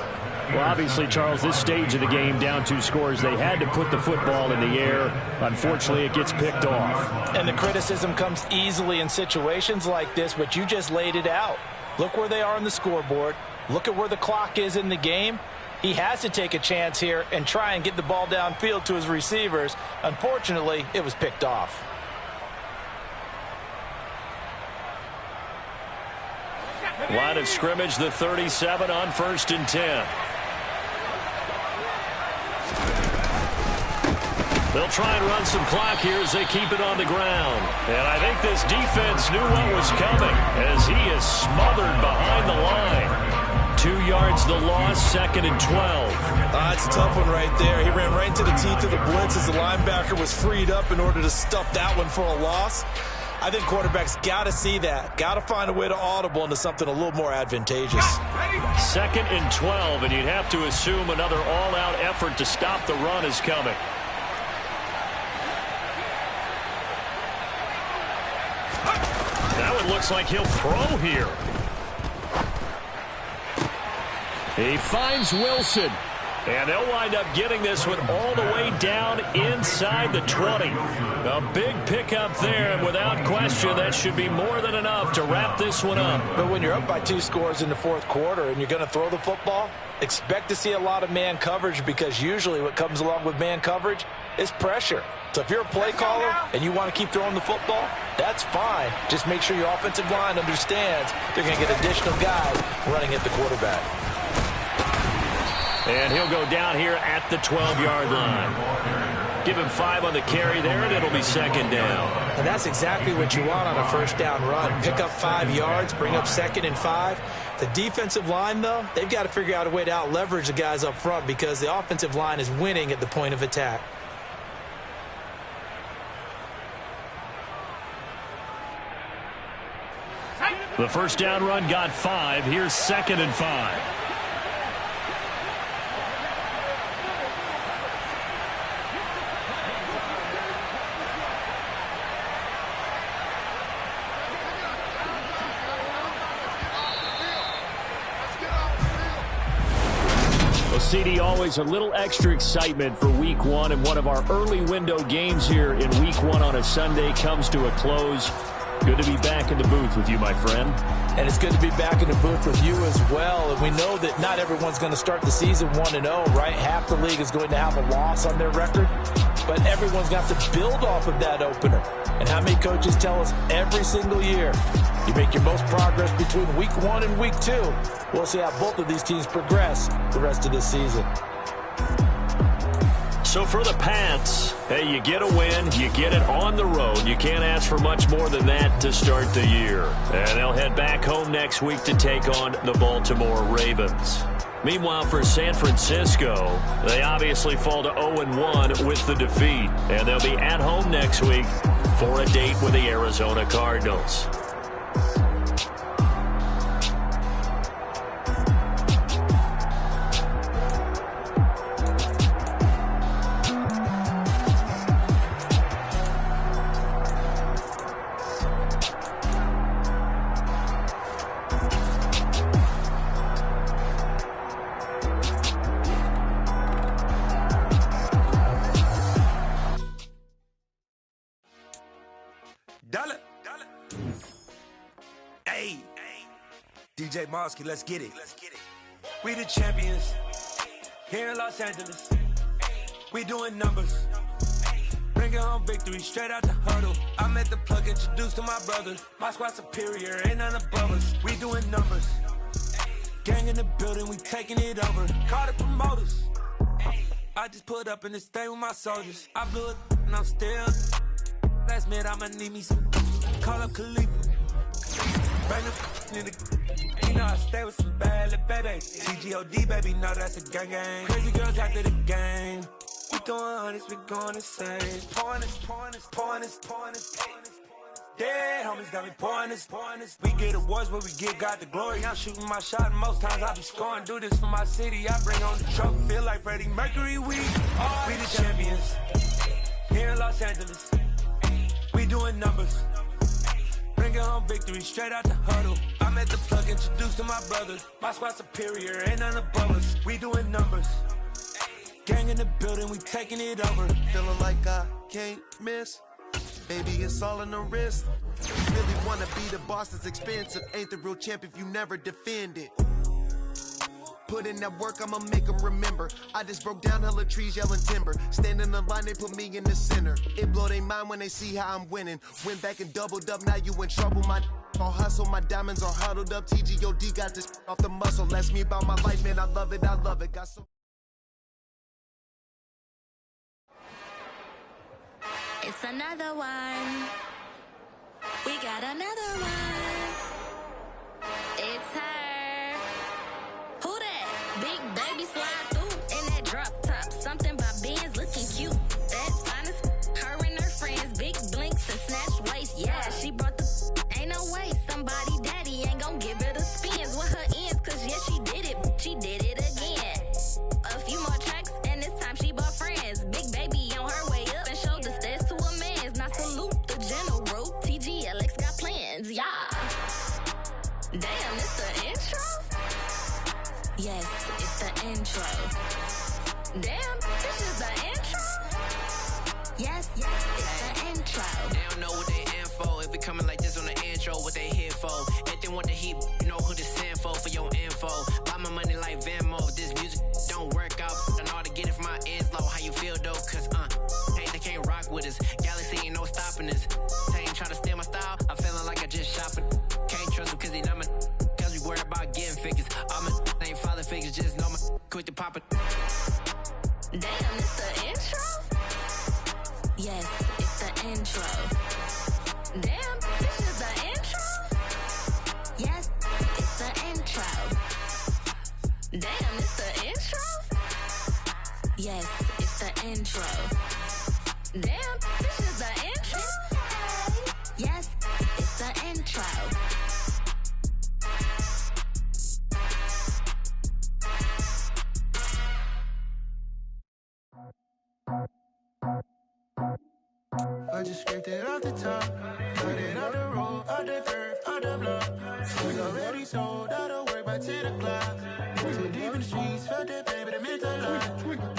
Well, obviously, Charles, this stage of the game, down 2 scores, they had to put the football in the air. Unfortunately, it gets picked off. And the criticism comes easily in situations like this, but you just laid it out. Look where they are on the scoreboard. Look at where the clock is in the game. He has to take a chance here and try and get the ball downfield to his receivers. Unfortunately, it was picked off. Line of scrimmage, the 37 on 1st and 10. They'll try and run some clock here as they keep it on the ground. And I think this defense knew what was coming as he is smothered behind the line. 2 yards the loss, 2nd and 12. That's a tough one right there. He ran right into the teeth of the blitz as the linebacker was freed up in order to stuff that one for a loss. I think quarterbacks got to see that. Got to find a way to audible into something a little more advantageous. 2nd and 12, and you'd have to assume another all-out effort to stop the run is coming. Now it looks like he'll throw here. He finds Wilson. And they'll wind up getting this one all the way down inside the 20. A big pickup there, and without question, that should be more than enough to wrap this one up. But when you're up by 2 scores in the 4th quarter and you're going to throw the football, expect to see a lot of man coverage because usually what comes along with man coverage is pressure. So if you're a play caller and you want to keep throwing the football, that's fine. Just make sure your offensive line understands they're going to get additional guys running at the quarterback. And he'll go down here at the 12-yard line. Give him 5 on the carry there, and it'll be 2nd down. And that's exactly what you want on a 1st down run. Pick up 5 yards, bring up 2nd and 5. The defensive line, though, they've got to figure out a way to out-leverage the guys up front because the offensive line is winning at the point of attack. The first down run got 5. Here's 2nd and 5. CD, always a little extra excitement for Week 1, and one of our early window games here in Week 1 on a Sunday comes to a close. Good to be back in the booth with you, my friend. And it's good to be back in the booth with you as well. And we know that not everyone's going to start the season 1-0, right? Half the league is going to have a loss on their record. But everyone's got to build off of that opener. And how many coaches tell us every single year, you make your most progress between Week 1 and Week 2. We'll see how both of these teams progress the rest of this season. So for the Pats, hey, you get a win, you get it on the road. You can't ask for much more than that to start the year. And they'll head back home next week to take on the Baltimore Ravens. Meanwhile, for San Francisco, they obviously fall to 0-1 with the defeat. And they'll be at home next week for a date with the Arizona Cardinals. DJ Mosky, let's get it. We the champions here in Los Angeles. We doing numbers. Bringing home victory straight out the huddle. I'm at the plug, introduced to my brother. My squad superior, ain't none above us. We doing numbers. Gang in the building, we taking it over. Call the promoters. I just put up in this thing with my soldiers. I blew it and I'm still. Last minute, I'ma need me some. Call up Khalifa. Bring the in the. You know I stay with some bad little babies. TGOD, baby, no, that's a gang gang. Crazy girls after the game. We doing hundreds, we going insane. Pouring this. Dead homies got me pouring this. We get awards, but we get God the glory. I'm shooting my shot, and most times I be scoring. Do this for my city, I bring on the trophy. Feel like Freddie Mercury, we the champions. Here in Los Angeles, we doing numbers. Bringing home victory straight out the huddle. I'm at the plug, introduced to my brother. My squad superior, ain't none above us. We doing numbers. Gang in the building, we taking it over. Feeling like I can't miss. Baby, it's all in the wrist. You really wanna be the boss, that's expensive. Ain't the real champ if you never defend it. Put in that work, I'ma make them remember. I just broke down hella trees, yelling timber. Stand in the line, they put me in the center. It blow their mind when they see how I'm winning. Went back and doubled up, now you in trouble. My all hustle, my diamonds are huddled up. TGOD got this off the muscle. Ask me about my life, man, I love it. Got so. It's another one. We got another one. It's her. Who that? Big baby slide through in that drop top. Something by Benz looking cute. That's honest. Her and her friends, big blinks and snatch waist. Yeah, she brought the. Ain't no way somebody daddy ain't gon' give her the spins with her ends. Cause yeah, she did it. She did it again. A few more tracks and this time she bought friends. Big baby on her way up and showed the stairs to a man's. Now salute the general. TGLX got plans, yeah. Damn, it's the intro? Yes, it's the intro. Damn, this is the intro? Yes, it's the intro. They don't know what they in for. If we coming like this on the intro, what they here for? If they want the heat, you know who to send for your info. Buy my money like Venmo. If this music don't work out, I know how to get it from my ends low. How you feel though? Cause hey, they can't rock with us. Galaxy ain't no stopping us. They ain't trying to steal my style. I'm feeling like I just shop it. Can't trust them cause they not my. Cause we worried about getting figures. All my ain't father figures, just know my quick to pop it. Damn, it's the intro? Yes, it's the intro. Damn, this is the intro? Yes, it's the intro. Damn, it's the intro? Yes, it's the intro. Damn, this is the intro? Yes, it's the intro. I just scraped it off the top. Got it on the road, on the curve, on the block. Was already sold out of work by 10 o'clock. Too deep in the streets, felt that pain, but it meant a lot.